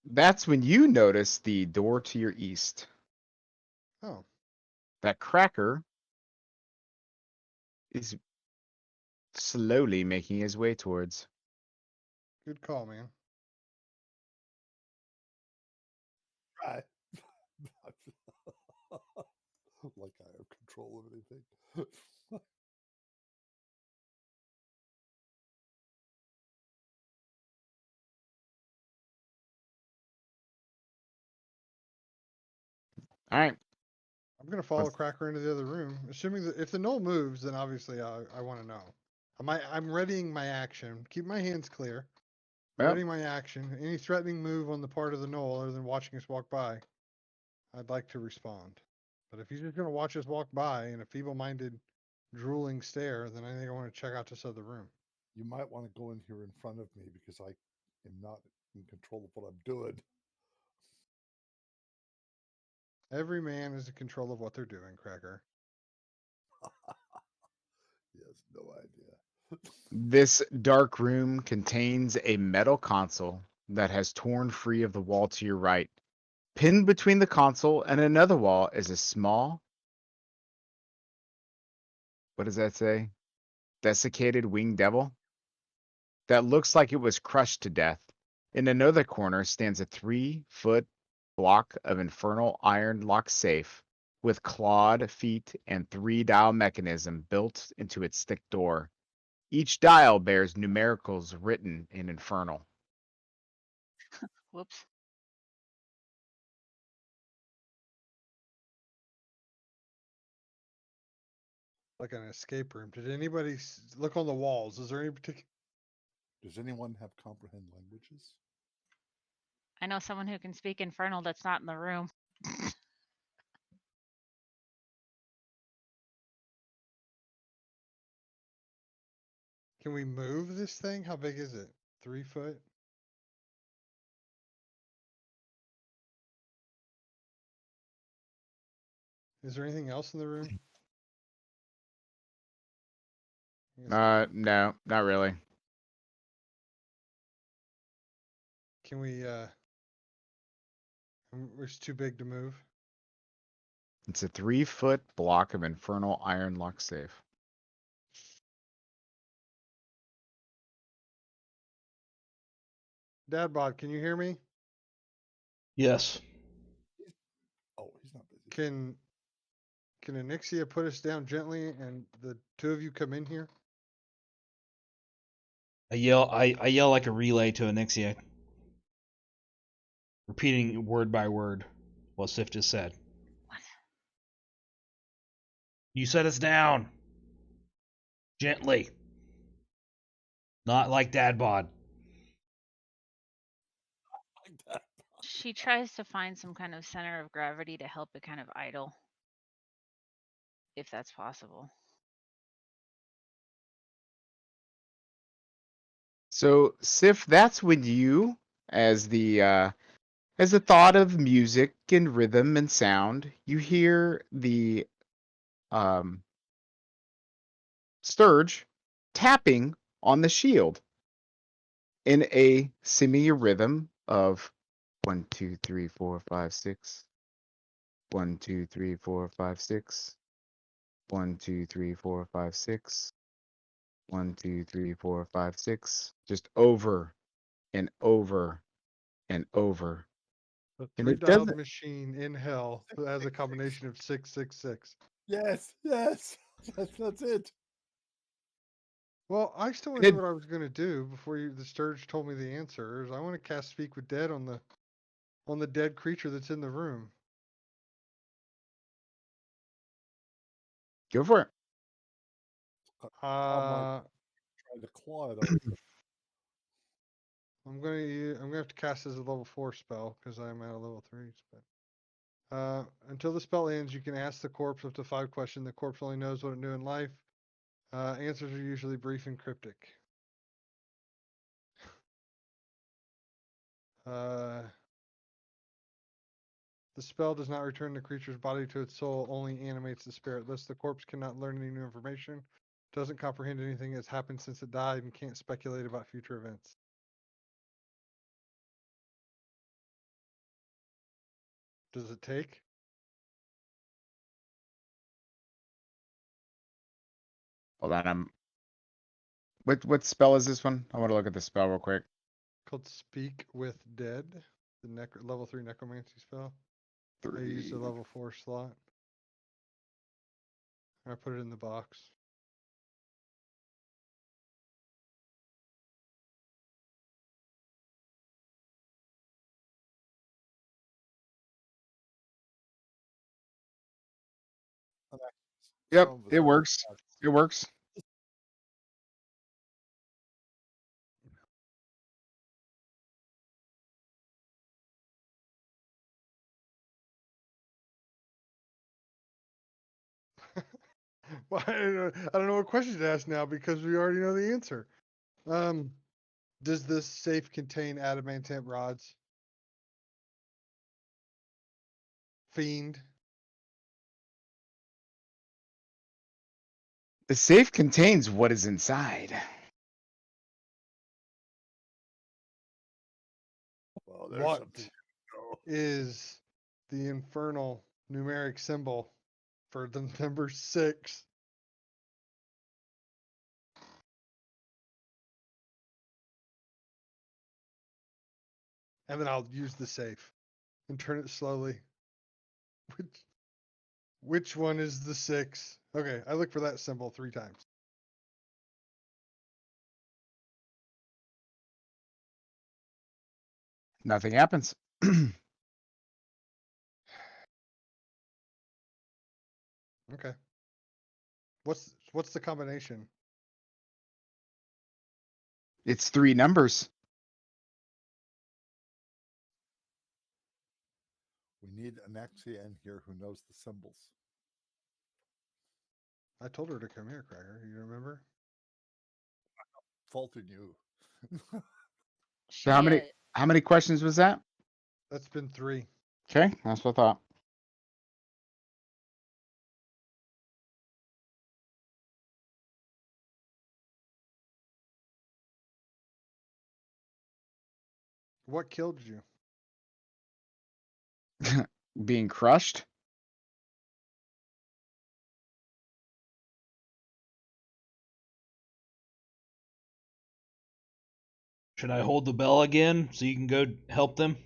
That's when you notice the door to your east. Oh, That Cracker is slowly making his way towards. good call, man. Right. Like I have control of anything. All right. I'm gonna follow Cracker into the other room, assuming that if the Knoll moves, then obviously I want to know. I'm readying my action. Keep my hands clear. Well, Readying my action. Any threatening move on the part of the Knoll, other than watching us walk by, I'd like to respond. But if he's just gonna watch us walk by in a feeble-minded, drooling stare, then I think I want to check out this other room. You might want to go in here in front of me because I am not in control of what I'm doing. Every man is in control of what they're doing, Cracker. He has no idea. this dark room contains a metal console that has torn free of the wall to your right. Pinned between the console and another wall is a small, what does that say? Desiccated winged devil that looks like it was crushed to death. In another corner stands a 3-foot block of infernal iron lock safe with clawed feet and 3-dial mechanism built into its thick door. Each dial bears numericals written in infernal. Whoops. Like an escape room. Did anybody look on the walls? Is there any particular? Does anyone have comprehend languages? I know someone who can speak infernal that's not in the room. Can we move this thing? How big is it? 3 foot? Is there anything else in the room? I guess not. No, not really. Can we it's too big to move. It's a 3-foot block of infernal iron lock safe. Dadbot, can you hear me? Yes. Oh, he's not busy. Can Anixia put us down gently and the two of you come in here? I yell like a relay to Anixia, repeating word by word what Sif just said. What? You set us down. Gently. Not like Dad bod. Like that. She tries to find some kind of center of gravity to help it kind of idle, if that's possible. So, Sif, that's when you, as the As a thought of music and rhythm and sound, you hear the Sturge tapping on the shield in a semi-rhythm of 1, 2, 3, 4, 5, 6. 1, 2, 3, 4, 5, 6. 1, 2, 3, 4, 5, 6. 1, 2, 3, 4, 5, 6. Just over and over and over. The And it three-dialed doesn't. machine in hell that has a combination of 666. Yes, yes. That's it. Well, I still want It, to do what I was going to do before the Sturge told me the answers. I want to cast Speak with Dead on the dead creature that's in the room. go for it. Uh, Trying to claw it open. I'm gonna have to cast as a level 4 spell because I'm at a level 3. But until the spell ends, you can ask the corpse up to 5 questions. The corpse only knows what it knew in life. Answers are usually brief and cryptic. The spell does not return the creature's body to its soul, only animates the spirit. Thus, the corpse cannot learn any new information, doesn't comprehend anything that's happened since it died, and can't speculate about future events. Does it take? Hold on. What spell is this one? I want to look at the spell real quick. Called Speak with Dead, the level 3 necromancy spell. I used a 3. level 4 slot. I put it in the box. Yep, Some of us it are works. It works. Well, I don't know what question to ask now because we already know the answer. Does this safe contain adamantine rods? Fiend. The safe contains what is inside. Well, there's What something. Oh, is the infernal numeric symbol for the number 6? And then I'll use the safe and turn it slowly. Which one is the 6? Okay, I look for that symbol 3 times. Nothing happens. Okay. What's the combination? It's 3 numbers. we need an Axia in here who knows the symbols. I told her to come here, Cracker. You remember? Faulting you. So how many questions was that? That's been 3. Okay, that's what I thought. What killed you? Being crushed. Should I hold the bell again so you can go help them?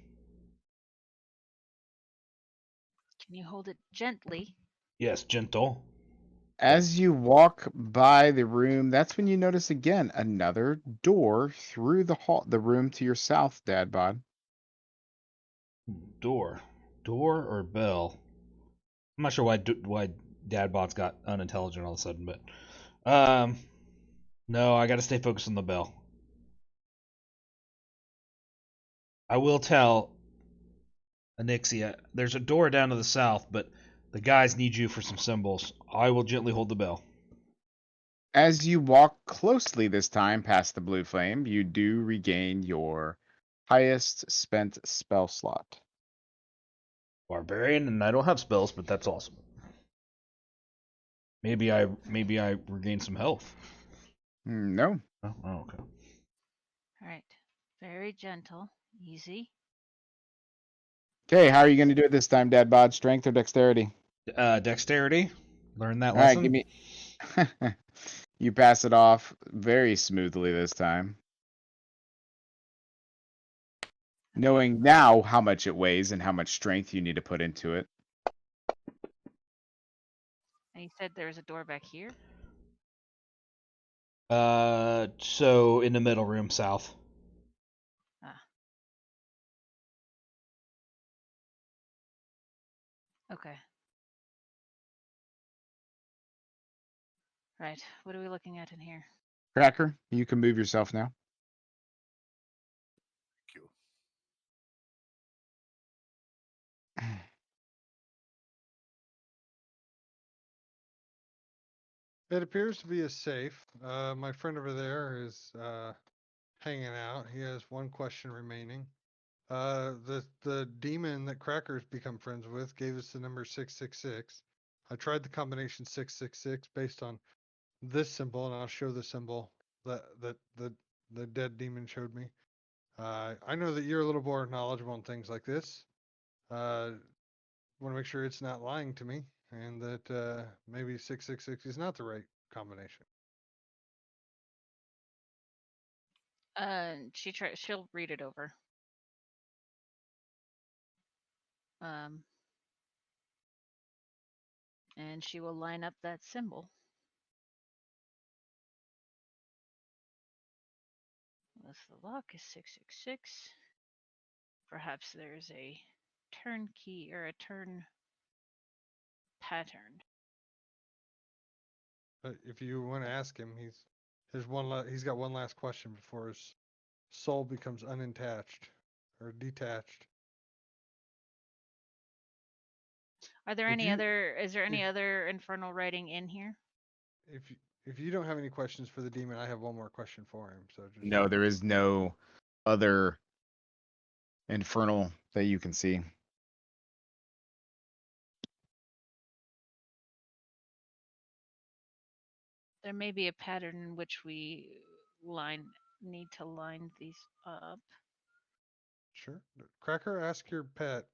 Can you hold it gently? Yes, gentle. As you walk by the room, that's when you notice again another door through the room to your south, Dadbod. Door or bell? I'm not sure why Dadbot's got unintelligent all of a sudden, but no, I got to stay focused on the bell. I will tell Anixia, there's a door down to the south, but the guys need you for some symbols. I will gently hold the bell. As you walk closely this time past the blue flame, you do regain your highest spent spell slot? Barbarian, and I don't have spells, but that's awesome. Maybe I regain some health. No. Oh, okay. All right. Very gentle, easy. Okay, how are you going to do it this time, Dad Bod? Strength or dexterity? Dexterity. Learn that All right, lesson. give me. You pass it off very smoothly this time. Knowing now how much it weighs and how much strength you need to put into it. And you said there was a door back here? So in the middle room, south. Ah. Okay. Right. What are we looking at in here? Cracker, you can move yourself now. Thank you. It appears to be a safe. My friend over there is hanging out. He has one question remaining. The demon that Cracker's become friends with gave us the number 666. I tried the combination 666 based on this symbol, and I'll show the symbol that the dead demon showed me. I know that you're a little more knowledgeable on things like this. Want to make sure it's not lying to me, and that maybe 666 is not the right combination. She'll read it over. And she will line up that symbol. Unless the lock is 666. Perhaps there's a turn key or a turn pattern. But if you want to ask him, he's got one last question before his soul becomes unattached or detached. Are there is there any other infernal writing in here? If you don't have any questions for the demon, I have one more question for him. So just No, there is no other infernal that you can see. There may be a pattern in which we need to line these up. Sure. Cracker, ask your pet.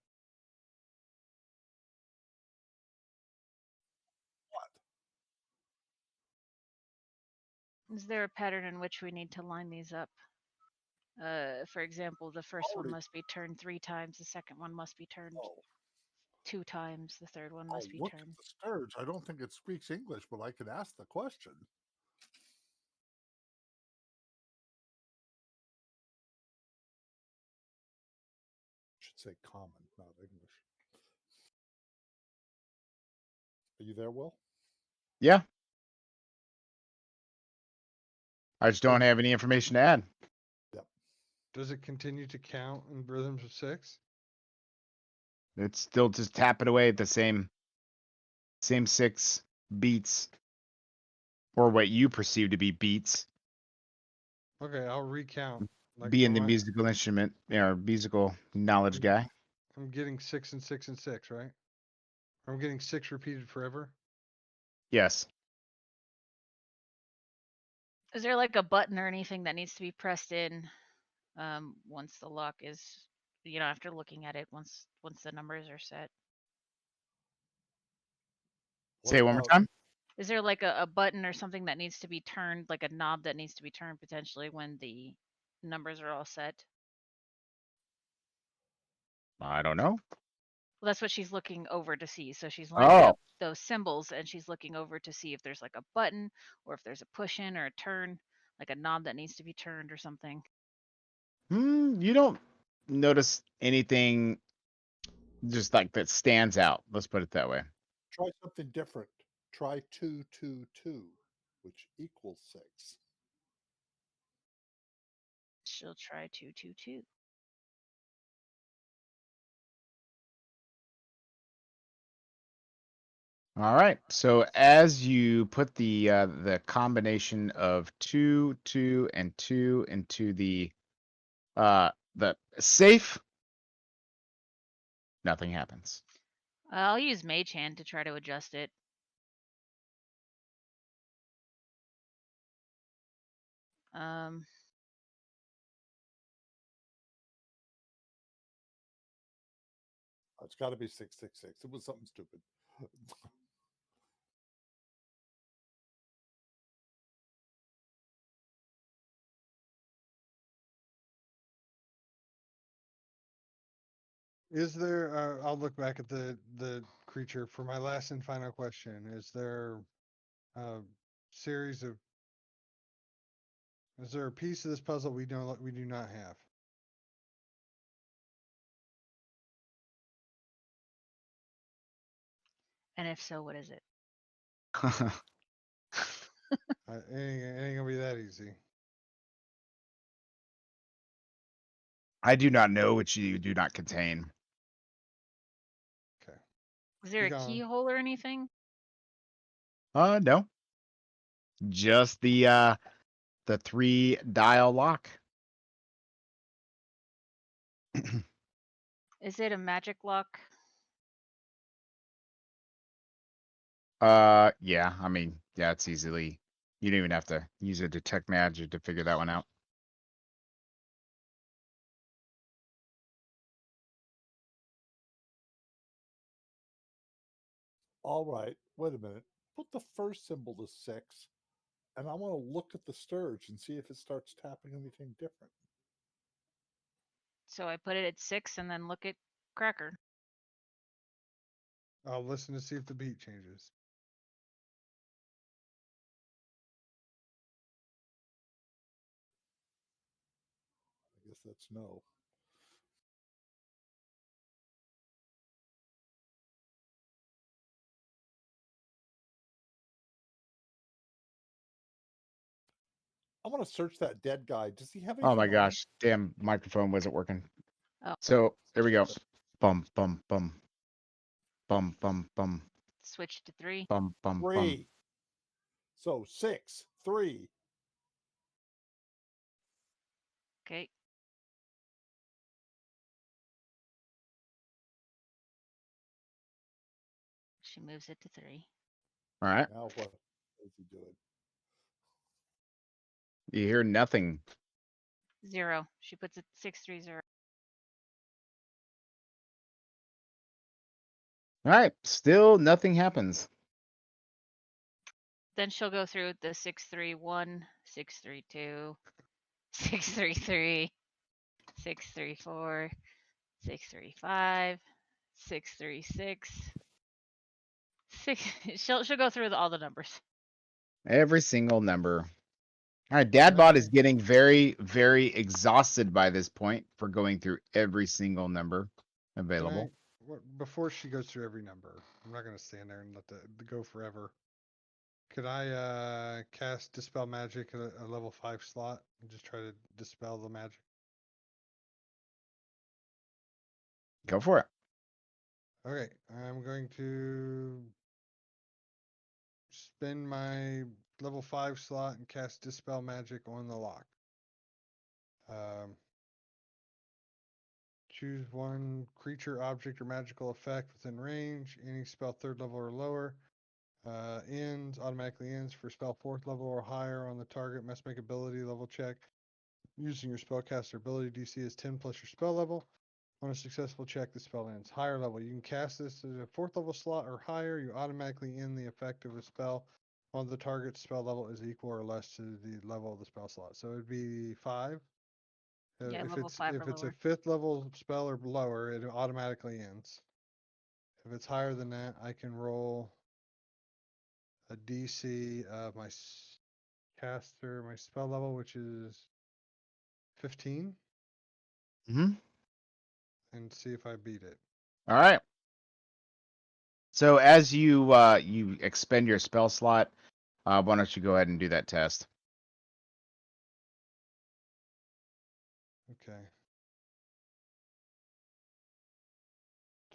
Is there a pattern in which we need to line these up? For example, the first one must be turned 3 times, the second one must be turned 2 times, the third one must be Look turned. at the scourge. I don't think it speaks English, but I could ask the question. Should say common, not English. Are you there, Will? Yeah. I just don't have any information to add. Yep. Does it continue to count in rhythms of 6? It's still just tapping away at the same 6 beats, or what you perceive to be beats. Okay, I'll recount. Being the musical instrument or musical knowledge guy. I'm getting 6 and 6 and 6, right? I'm getting 6 repeated forever. Yes. Is there like a button or anything that needs to be pressed in once the lock is, after looking at it, once the numbers are set? Say it one more time. Is there like a button or something that needs to be turned, like a knob that needs to be turned potentially when the numbers are all set? I don't know. Well, that's what she's looking over to see. So she's lining Oh. up those symbols and she's looking over to see if there's like a button or if there's a push in or a turn, like a knob that needs to be turned or something. You don't notice anything just like that stands out. Let's put it that way. Try something different. Try 2, 2, 2, which equals 6. She'll try 2, 2, 2. All right. So as you put the combination of 2, 2, and 2 into the the safe. Nothing happens. I'll use Mage Hand to try to adjust it. It's got to be 666. It was something stupid. Is there? I'll look back at the creature for my last and final question. Is there a series of? Is there a piece of this puzzle we do not have? And if so, what is it? It ain't gonna be that easy. I do not know which you do not contain. Okay. Is there Be a gone. keyhole or anything? No. Just the 3-dial lock. Is it a magic lock? Yeah. I mean, yeah, it's easily. You don't even have to use a detect magic to figure that one out. All right, wait a minute. Put the first symbol to 6, and I want to look at the Sturge and see if it starts tapping anything different. So I put it at 6 and then look at Cracker. I'll listen to see if the beat changes. I guess that's no. I want to search that dead guy. Does he have anything Oh my on? gosh, damn microphone wasn't working. Oh. So there we go. Bum bum bum. Bum bum bum. Switch to 3. Bum bum bum. 3. So 6, 3. Okay. She moves it to 3. All right. Now what is he doing? You hear nothing. 0. She puts it 630. All right. Still nothing happens. Then she'll go through the 631, 632, 633, 634, 635, 636. She'll go through all the numbers. Every single number. All right. Dadbot is getting very, very exhausted by this point for going through every single number available. Before she goes through every number, I'm not gonna stand there and let the go forever. Could I cast Dispel Magic at a level 5 slot and just try to dispel the magic? Go for it. Okay, I'm going to spend my level 5 slot and cast Dispel Magic on the lock. Choose one creature, object, or magical effect within range. Any spell 3rd level or lower. Automatically ends for spell 4th level or higher on the target. Must make ability level check. Using your spellcaster ability DC is 10 plus your spell level. On a successful check, the spell ends. Higher level. You can cast this as a 4th level slot or higher. You automatically end the effect of a spell on the target spell level is equal or less to the level of the spell slot. So it'd be 5. Yeah, if level it's 5 or if it's a lower. 5th level spell or lower, it automatically ends. If it's higher than that, I can roll a DC of my caster, my spell level, which is 15, Mm-hmm. and see if I beat it. All right. So as you you expend your spell slot, why don't you go ahead and do that test? Okay.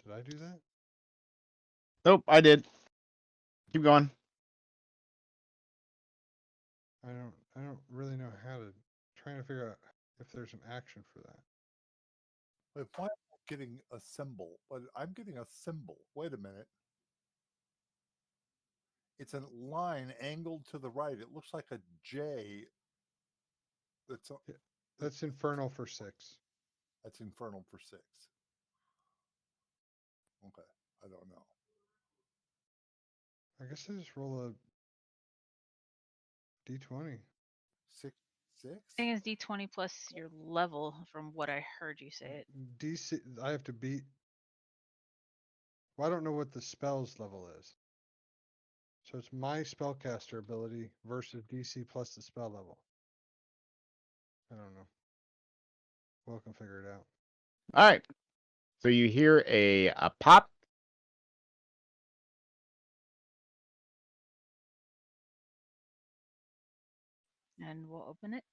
Did I do that? Nope, I did. Keep going. I don't really know how to trying to figure out if there's an action for that. Wait, why am I getting a symbol? But I'm getting a symbol. Wait a minute. It's a line angled to the right. It looks like a J. That's That's infernal for 6. that's infernal for 6. Okay, I don't know. I guess I just roll a d20. 6, 6. I think it's D20 plus your level, from what I heard you say it. DC. I have to beat. Well, I don't know what the spell's level is. So it's my spellcaster ability versus DC plus the spell level. I don't know. We'll can figure it out. All right. So you hear a pop. And we'll open it.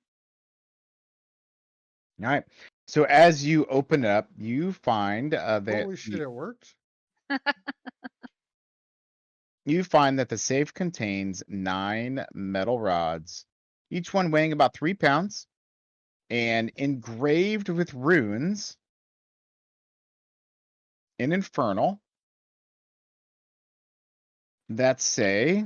All right. So as you open it up, you find that Holy shit! It worked. the safe contains 9 metal rods, each one weighing about 3 pounds, and engraved with runes in Infernal that say,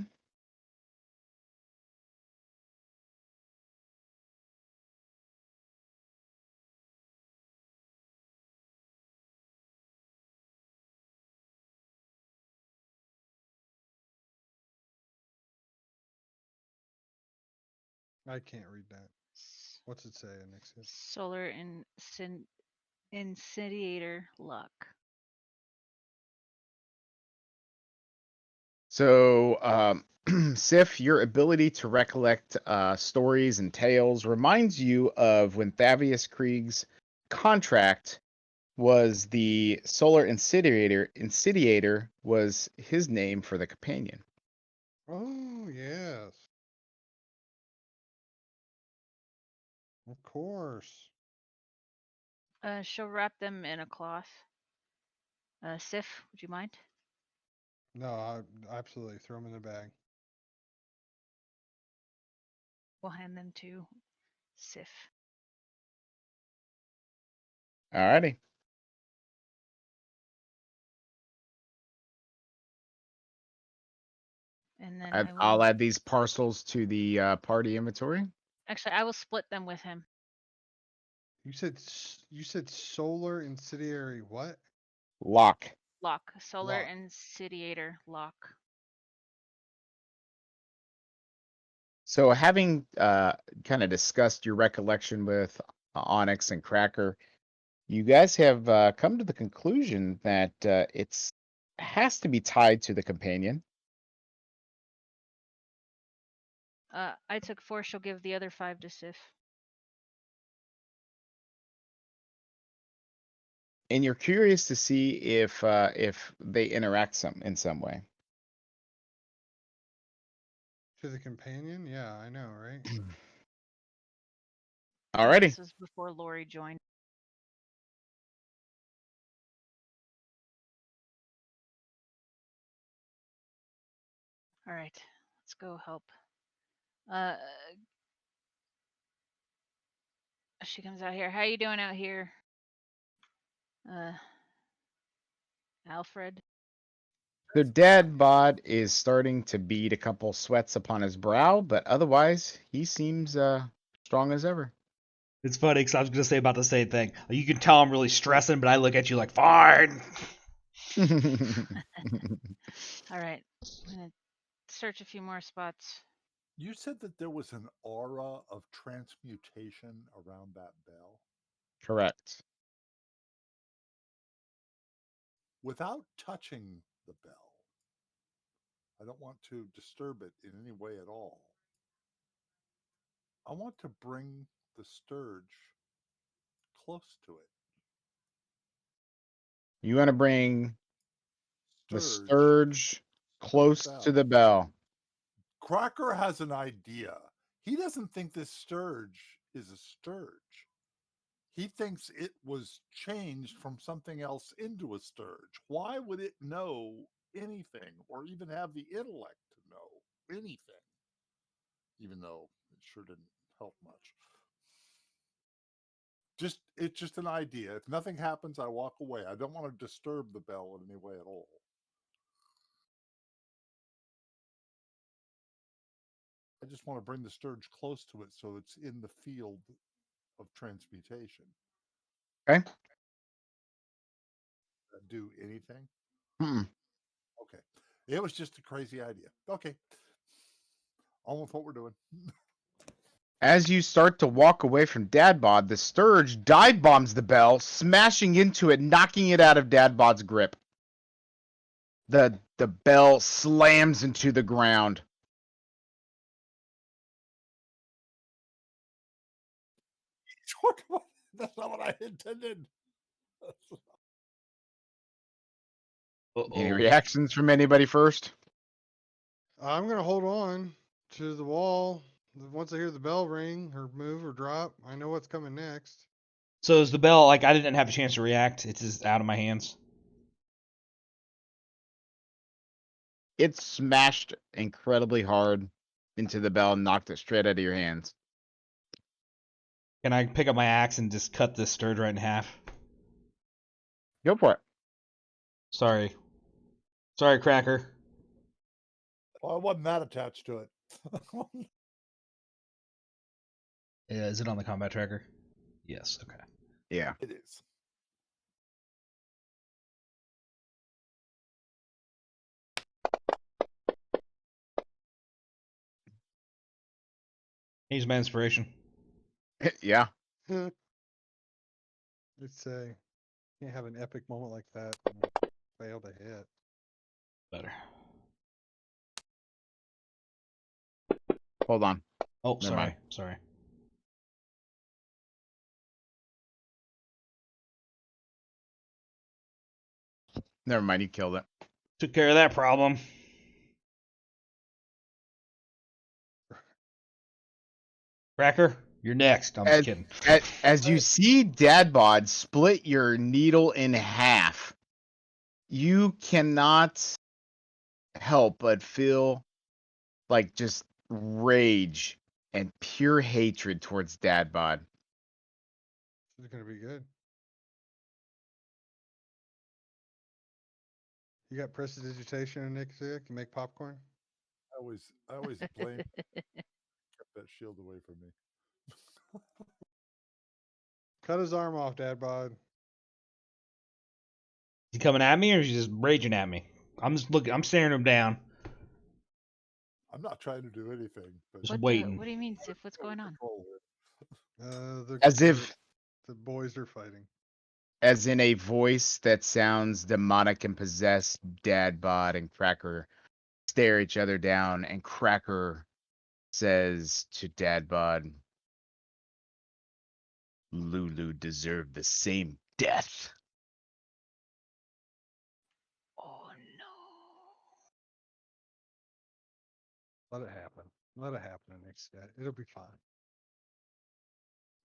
I can't read that. What's it say, Nixon? Solar Incendiator luck. so Sif, your ability to recollect stories and tales reminds you of when Thavius Krieg's contract was the Solar Incendiator. Incendiator was his name for the companion. Oh yes. Of course. She'll wrap them in a cloth. Sif, would you mind? No, I absolutely throw them in the bag. We'll hand them to Sif. Alrighty. And then I'll add these parcels to the party inventory. Actually, I will split them with him. You said solar incendiary what? Lock. Lock. Solar Lock. Incendiator lock. So having kind of discussed your recollection with Onyx and Cracker, you guys have come to the conclusion that it has to be tied to the companion. I took 4. She'll give the other 5 to Sif. And you're curious to see if they interact in some way. To the companion? Yeah, I know, right? Alrighty. This was before Lori joined. All right, let's go help. She comes out here. How you doing out here? Alfred. The dad bod is starting to bead a couple sweats upon his brow, but otherwise he seems strong as ever. It's funny because I was gonna say about the same thing. Like, you can tell I'm really stressing, but I look at you like, fine. All right, I'm gonna search a few more spots. You said that there was an aura of transmutation around that bell. Correct. Without touching the bell, I don't want to disturb it in any way at all. I want to bring the Sturge close to it. You want to bring the Sturge close to the bell. Cracker has an idea. He doesn't think this Sturge is a Sturge. He thinks it was changed from something else into a Sturge. Why would it know anything or even have the intellect to know anything? Even though it sure didn't help much. It's just an idea. If nothing happens, I walk away. I don't want to disturb the bell in any way at all. I just want to bring the scourge close to it so it's in the field of transmutation. Okay. Do anything? Mm-mm. Okay. It was just a crazy idea. Okay. On with what we're doing. As you start to walk away from Dadbod, the Sturge dive bombs the bell, smashing into it, knocking it out of Dadbod's grip. The bell slams into the ground. That's not what I intended. Any Uh-oh. reactions from anybody first? I'm gonna hold on to the wall. Once I hear the bell ring or move or drop, I know what's coming next. So is the bell like I didn't have a chance to react? It's just out of my hands. It smashed incredibly hard into the bell and knocked it straight out of your hands. Can I pick up my axe and just cut this sturge right in half? Go for it. Sorry, Cracker. Well, I wasn't that attached to it. Yeah, is it on the combat tracker? Yes. Okay. Yeah. It is. Here's my inspiration. Yeah. It's a can't have an epic moment like that and fail to hit. Better. Hold on. Oh, Never mind. sorry. Never mind. You killed it. Took care of that problem. Cracker, you're next. I'm just kidding. As you see Dadbod split your needle in half, you cannot help but feel like just rage and pure hatred towards Dadbod. This is gonna be good. You got prestidigitation and Nixia? Can make popcorn? I always blame kept that shield away from me. Cut his arm off, Dadbod. Is he coming at me or is he just raging at me? I'm just looking. I'm staring him down. I'm not trying to do anything, but Just waiting. What do you mean, Sif? What's going on? As if the boys are fighting. as in a voice that sounds demonic and possessed, Dadbod and Cracker stare each other down, and Cracker says to Dadbod, Lulu deserved the same death. Oh no. Let it happen. Let it happen next guy. It'll be fine.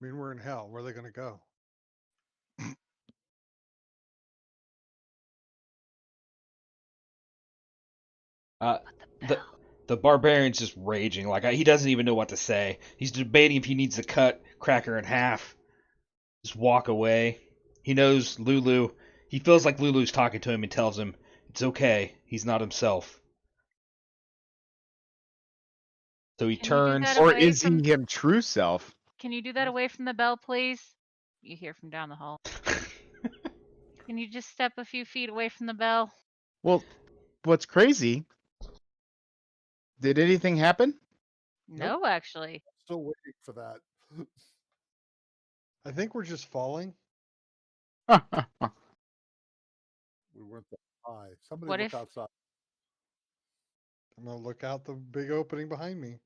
I mean, we're in hell. Where are they gonna go? Uh, The the bell. the barbarian's just raging. Like he doesn't even know what to say. He's debating if he needs to cut Cracker in half. Just walk away. He knows Lulu. He feels like Lulu's talking to him and tells him it's okay. He's not himself. So he Can you do turns. that Or away is from- he him true self? Can you do that away from the bell, please? You hear from down the hall. Can you just step a few feet away from the bell? Well, what's crazy? Did anything happen? No, actually. still waiting for that. I think we're just falling. We weren't that high. Somebody What look if- outside. I'm gonna look out the big opening behind me.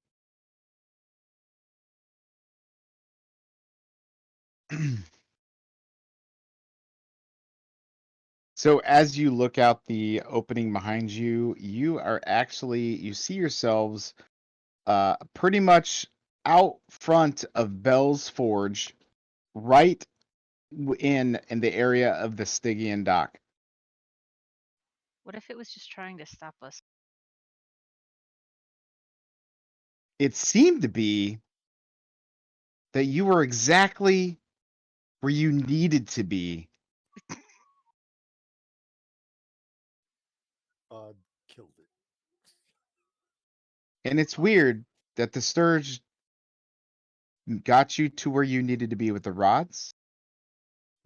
So as you look out the opening behind you, you see yourselves pretty much out front of Bell's Forge, right in the area of the Stygian dock. What if it was just trying to stop us? It seemed to be that you were exactly where you needed to be. Killed it. And it's weird that the Sturge got you to where you needed to be with the rods,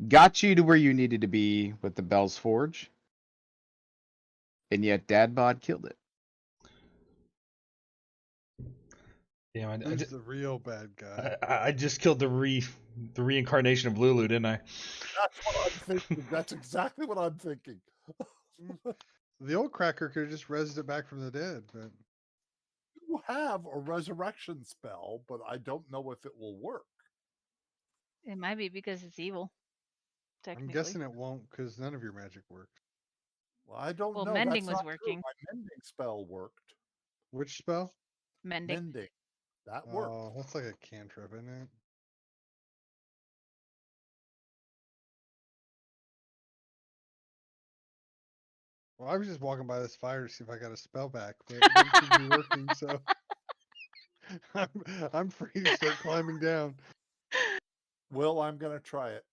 got you to where you needed to be with the Bell's Forge, and yet Dad Bod killed it. Damn, I, Who's the real bad guy? I just killed the reincarnation of Lulu, didn't I? That's what I'm thinking. That's exactly what I'm thinking. The old cracker could have just rezzed it back from the dead, but You have a resurrection spell, but I don't know if it will work. It might be because it's evil. I'm Technically. guessing it won't because none of your magic works. Well, I don't Well, know. mending That's was not true. working. My mending spell worked. Which spell? Mending. Mending. That worked. Oh, that's like a cantrip, isn't it? Well, I was just walking by this fire to see if I got a spell back, but it didn't seem to be working, so I'm free to start climbing down. Will, I'm going to try it.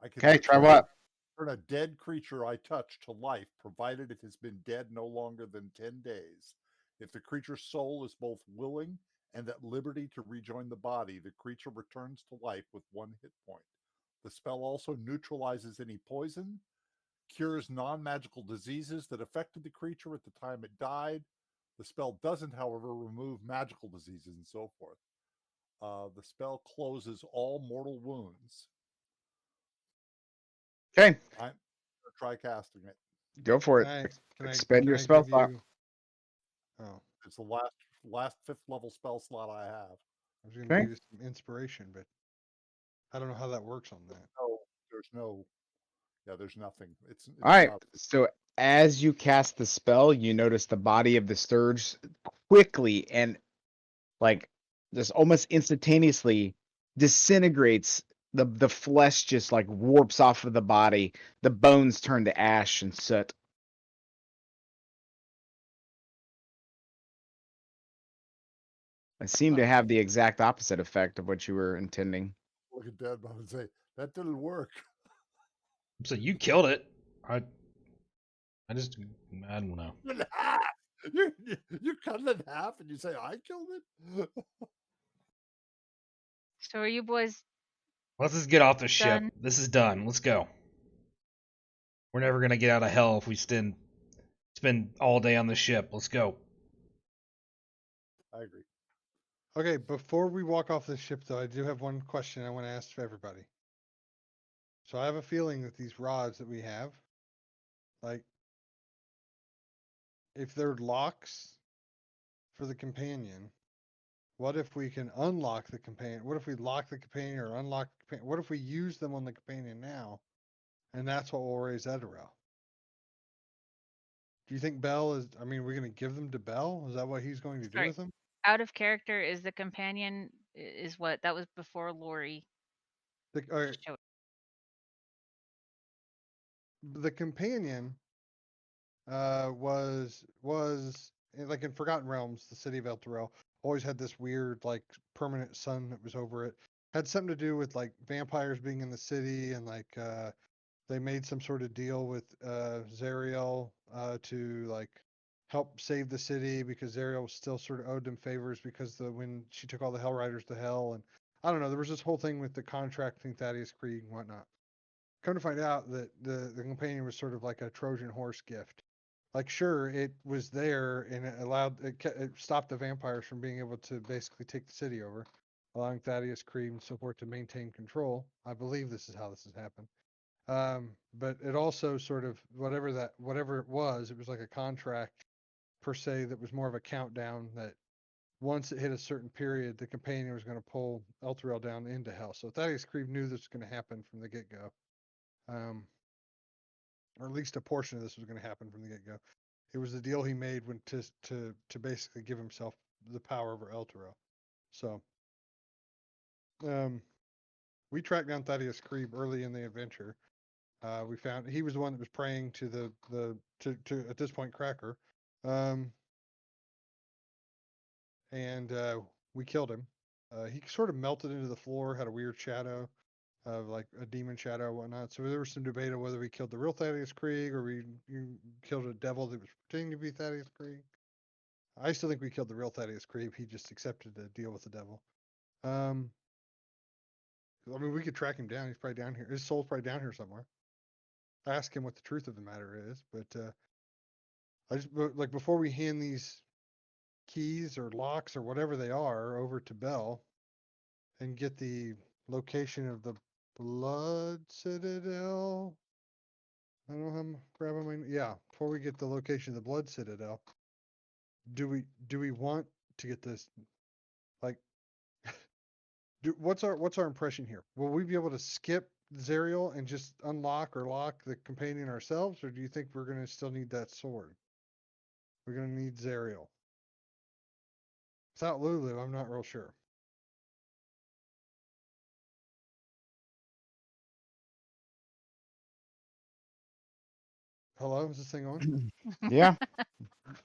I can Okay, try what? turn a dead creature I touch to life, provided it has been dead no longer than 10 days. If the creature's soul is both willing and at liberty to rejoin the body, the creature returns to life with 1 hit point. The spell also neutralizes any poison, cures non-magical diseases that affected the creature at the time it died. The spell doesn't, however, remove magical diseases and so forth. The spell closes all mortal wounds. Okay, I'm going to try casting it. go for it. Expend your spell slot. Oh, It's the last 5th level spell slot I have. I was going to Okay. give you some inspiration, but I don't know how that works on that. There's nothing. It's All right. not. So as you cast the spell, you notice the body of the Sturge quickly and like just almost instantaneously disintegrates. The flesh just like warps off of the body. The bones turn to ash and soot. It seemed to have the exact opposite effect of what you were intending. Look at Dad Bob and say, that didn't work. So you killed it. I don't know. In half. You cut it in half and you say, I killed it? So are you boys Let's just get off the ship. done? This is done. Let's go. We're never gonna get out of hell if we spend all day on the ship. Let's go. I agree. Okay, before we walk off the ship, though, I do have one question I want to ask everybody. So I have a feeling that these rods that we have, like, if they're locks for the companion, what if we can unlock the companion? What if we lock the companion or unlock the companion? What if we use them on the companion now, and that's what will raise Eterel? Do you think Bell is? I mean, we're going to give them to Bell? Is that what he's going to do Sorry. with them? Out of character is the companion is what that was before Lori showed. The companion was like in Forgotten Realms, the city of Elturel always had this weird like permanent sun that was over it. Had something to do with like vampires being in the city and like they made some sort of deal with Zariel to like help save the city because Zariel still sort of owed them favors because when she took all the Hell Riders to hell and I don't know, there was this whole thing with the contracting Thaddeus Krieg and whatnot. Come to find out that the companion was sort of like a Trojan horse gift. Like, sure, it was there and it stopped the vampires from being able to basically take the city over, allowing Thaddeus Krieg and so forth to maintain control. I believe this is how this has happened. But it also sort of whatever it was like a contract per se that was more of a countdown that once it hit a certain period, the companion was going to pull Elturel down into hell. So Thaddeus Krieg knew this was going to happen from the get go. Or at least a portion of this was going to happen from the get go. It was the deal he made when to basically give himself the power over Elturel. So, we tracked down Thaddeus Krieg early in the adventure. We found he was the one that was praying to to at this point Cracker, and we killed him. He sort of melted into the floor, had a weird shadow, like a demon shadow or whatnot. So there was some debate on whether we killed the real Thaddeus Krieg or you killed a devil that was pretending to be Thaddeus Krieg. I still think we killed the real Thaddeus Krieg. He just accepted to deal with the devil. I mean, we could track him down. He's probably down here. His soul's probably down here somewhere. Ask him what the truth of the matter is. But like before we hand these keys or locks or whatever they are over to Bell and get the location of the Blood Citadel. I don't know how I'm grabbing my yeah. Before we get the location of the Blood Citadel, do we want to get this like what's our impression here? Will we be able to skip Zerial and just unlock or lock the companion ourselves, or do you think we're gonna still need that sword? We're gonna need Zerial. Without Lulu, I'm not real sure. Hello, is this thing on? Yeah,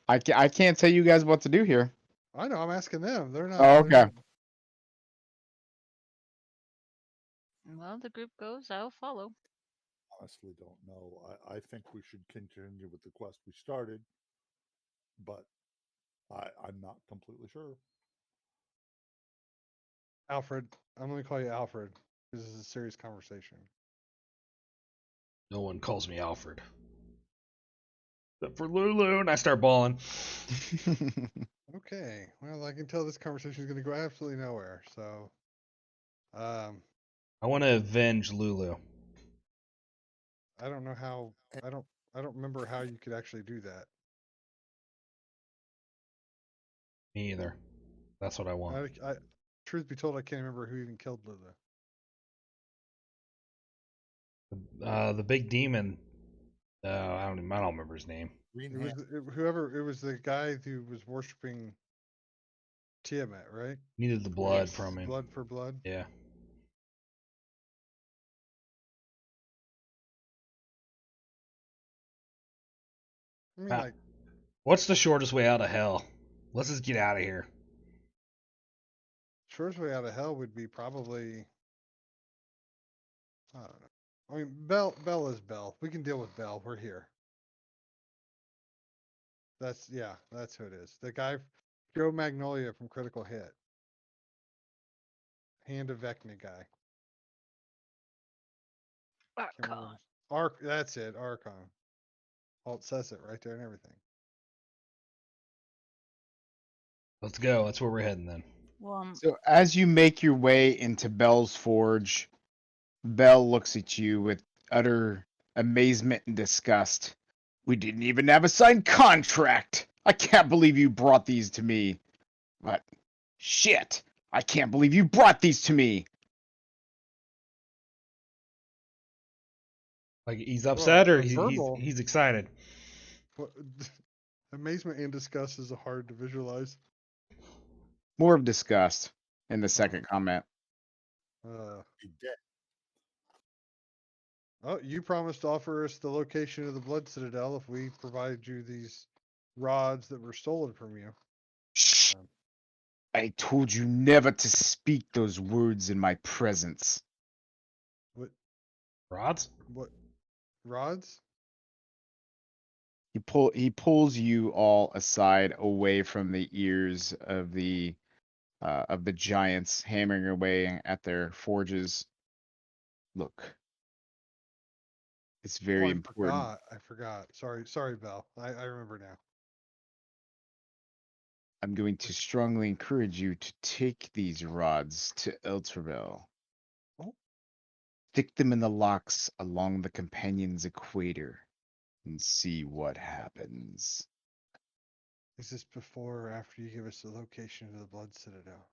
I can't tell you guys what to do here. I know, I'm asking them. They're not. Oh, They're okay. not- Well, the group goes, I'll follow. Honestly, don't know. I think we should continue with the quest we started, but I'm not completely sure. Alfred, I'm gonna call you Alfred. This is a serious conversation. No one calls me Alfred. Except for Lulu, and I start bawling. Okay. Well, I can tell this conversation is gonna go absolutely nowhere. So, I want to avenge Lulu. I don't know how. I don't remember how you could actually do that. Me either. That's what I want. Truth be told, I can't remember who even killed Lulu. The big demon. I don't remember his name. Green It was hand. whoever. It was the guy who was worshiping Tiamat, right? Needed the blood Yes. from him. Blood for blood. Yeah. I mean, Ah, like, what's the shortest way out of hell? Let's just get out of here. shortest way out of hell would be probably. I don't know. I mean, Bell is Bell. We can deal with Bell. We're here. That's who it is. The guy, Joe Magnolia from Critical Hit. Hand of Vecna guy. Can't remember Archon. his- Arc. That's it. Archon. Well, it says it right there and everything. Let's go. That's where we're heading then. Well, So as you make your way into Bell's forge, Bell looks at you with utter amazement and disgust. We didn't even have a signed contract. I can't believe you brought these to me. But shit, I can't believe you brought these to me. Like he's upset or verbal. he's excited. What, amazement and disgust is hard to visualize. More of disgust in the second comment. He dead. Oh, you promised to offer us the location of the Blood Citadel if we provide you these rods that were stolen from you. Shh. Um, I told you never to speak those words in my presence. what? Rods? What? Rods? He pulls you all aside away from the ears of the giants hammering away at their forges. Look, it's very important. I forgot. Sorry, Bell. I remember now. I'm going to strongly encourage you to take these rods to Elturel. Oh. Stick them in the locks along the companion's equator and see what happens. Is this before or after you give us the location of the Blood Citadel?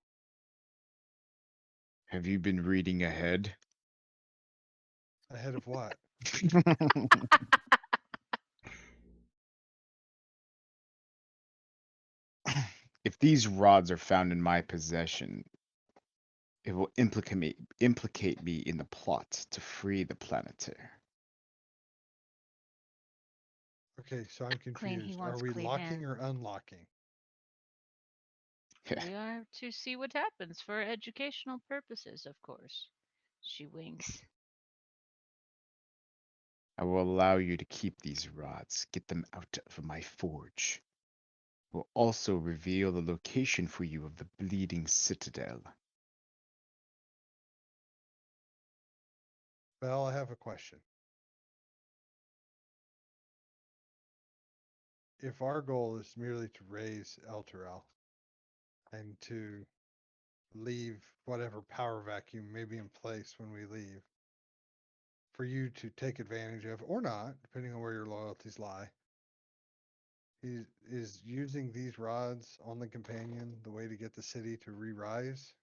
Have you been reading ahead? Ahead of what? If these rods are found in my possession, it will implicate me in the plot to free the Planeteer. Okay, so I'm Clean, he confused. Are wants we clean locking hands. or unlocking? We are to see what happens for educational purposes, of course. She winks. I will allow you to keep these rods. Get them out of my forge. Will also reveal the location for you of the Bleeding Citadel. Well, I have a question. If our goal is merely to raise Elturel and to leave whatever power vacuum may be in place when we leave, for you to take advantage of, or not, depending on where your loyalties lie, is using these rods on the companion the way to get the city to re-rise?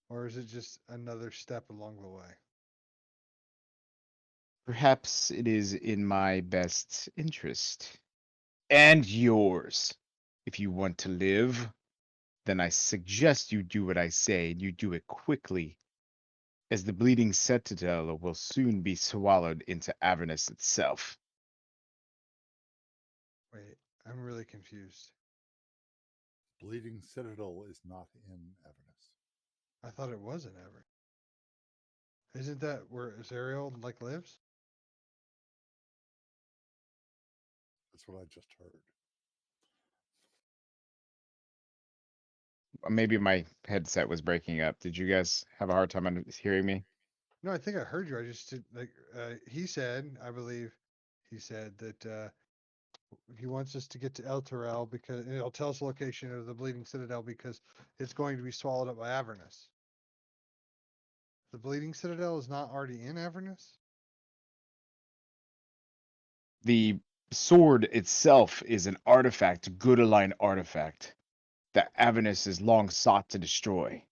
Or is it just another step along the way? Perhaps it is in my best interest. And yours. If you want to live, then I suggest you do what I say, and you do it quickly, as the Bleeding Citadel will soon be swallowed into Avernus itself. Wait, I'm really confused. Bleeding Citadel is not in Avernus. I thought it was in Everett. Isn't that where Azariel lives? That's what I just heard. Maybe my headset was breaking up. Did you guys have a hard time hearing me? No, I think I heard you. I just did he said, I believe he said that he wants us to get to Elturel because and it'll tell us the location of the Bleeding Citadel because it's going to be swallowed up by Avernus. The Bleeding Citadel is not already in Avernus? The sword itself is an artifact, a Good-Align artifact, that Avernus has long sought to destroy.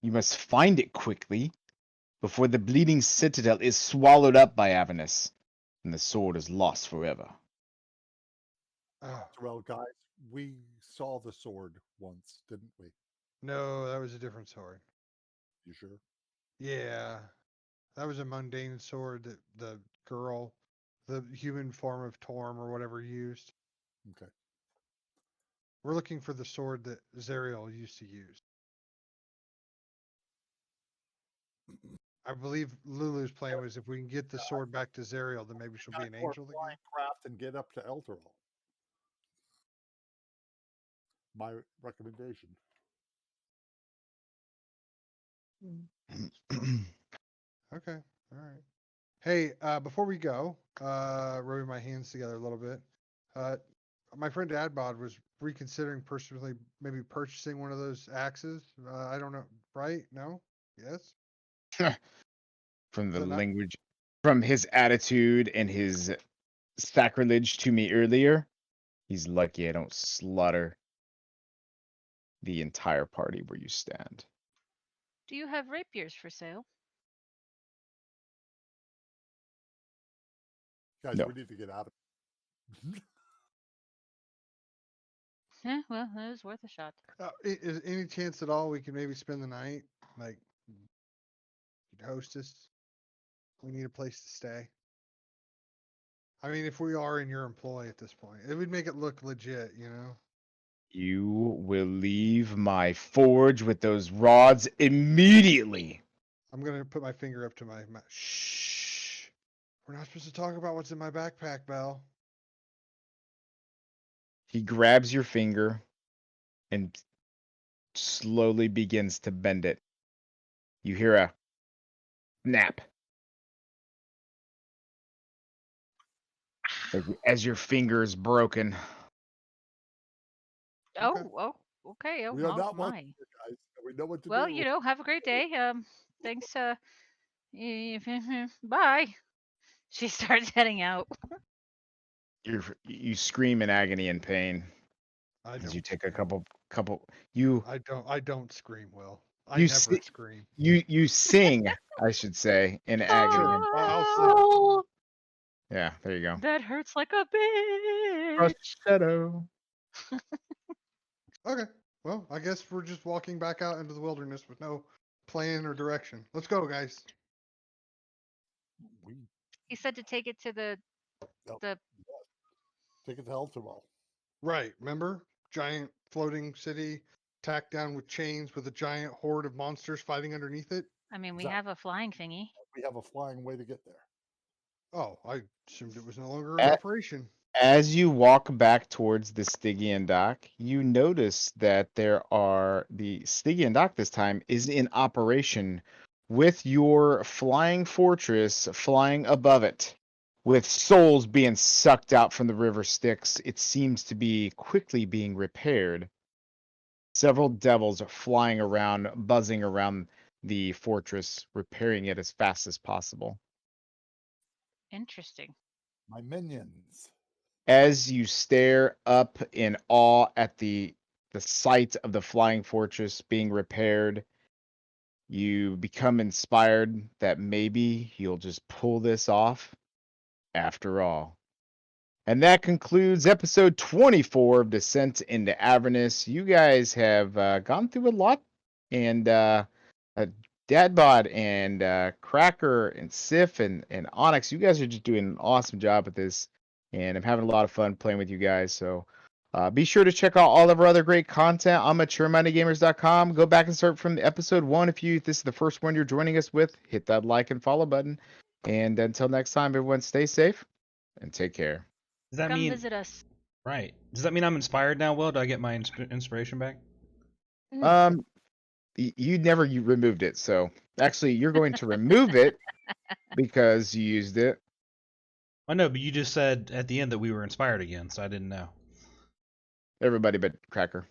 You must find it quickly before the Bleeding Citadel is swallowed up by Avernus, and the sword is lost forever. Oh, Well, guys, we saw the sword once, didn't we? no, that was a different sword. You sure? Yeah, that was a mundane sword that the girl, the human form of Torm or whatever, used. Okay. We're looking for the sword that Zariel used to use. I believe Lulu's plan was if we can get the sword back to Zariel, then maybe she'll be an angel again. Flying craft and get up to Elturel. My recommendation. Okay, all right. Hey, before we go, rubbing my hands together a little bit. My friend Adbod was reconsidering personally maybe purchasing one of those axes. I don't know, right? No? Yes? From the So not, language, from his attitude and his sacrilege to me earlier, he's lucky I don't slaughter the entire party where you stand. Do you have rapiers for sale? Guys, No. we need to get out of Well, it was worth a shot. is any chance at all we can maybe spend the night? Like, you'd host us? We need a place to stay. I mean, if we are in your employ at this point, it would make it look legit, you know? You will leave my forge with those rods immediately. I'm gonna put my finger up to my mouth. Shh. We're not supposed to talk about what's in my backpack, Belle. He grabs your finger and slowly begins to bend it. You hear a snap as your finger is broken. Okay. Okay. Oh, We are not my. welcome here, guys. We know what to Well, do. have a great day. Thanks. Bye. She starts heading out. You scream in agony and pain I as don't. you take a couple. You I don't scream, Will. I you never si- scream. you sing, I should say, in agony. Sure. And I'll sing. Oh, yeah, there you go. that hurts like a bitch. Shadow. Okay. Well, I guess we're just walking back out into the wilderness with no plan or direction. Let's go, guys. We He said to take it to the oh, the. take it to Elturel. Right. Remember? giant floating city tacked down with chains with a giant horde of monsters fighting underneath it? I mean, we Exactly. have a flying thingy. We have a flying way to get there. Oh, I assumed it was no longer in A- operation. As you walk back towards the Stygian dock, you notice that the Stygian dock this time is in operation with your flying fortress flying above it, with souls being sucked out from the river Styx. It seems to be quickly being repaired. Several devils are flying around, buzzing around the fortress, repairing it as fast as possible. Interesting. My minions. As you stare up in awe at the sight of the flying fortress being repaired, you become inspired that maybe you'll just pull this off after all. And that concludes episode 24 of Descent into Avernus. You guys have gone through a lot, and Dadbot and Cracker and Sif and Onyx, you guys are just doing an awesome job with this, and I'm having a lot of fun playing with you guys. So be sure to check out all of our other great content on maturemindedgamers.com. Go back and start from episode 1 if this is the first one you're joining us with. Hit that like and follow button. And until next time, everyone, stay safe and take care. Does that Come mean visit us. right? Does that mean I'm inspired now? Will, do I get my inspiration back? You never removed it, so actually you're going to remove it because you used it. I know, but you just said at the end that we were inspired again, so I didn't know. Everybody but Cracker.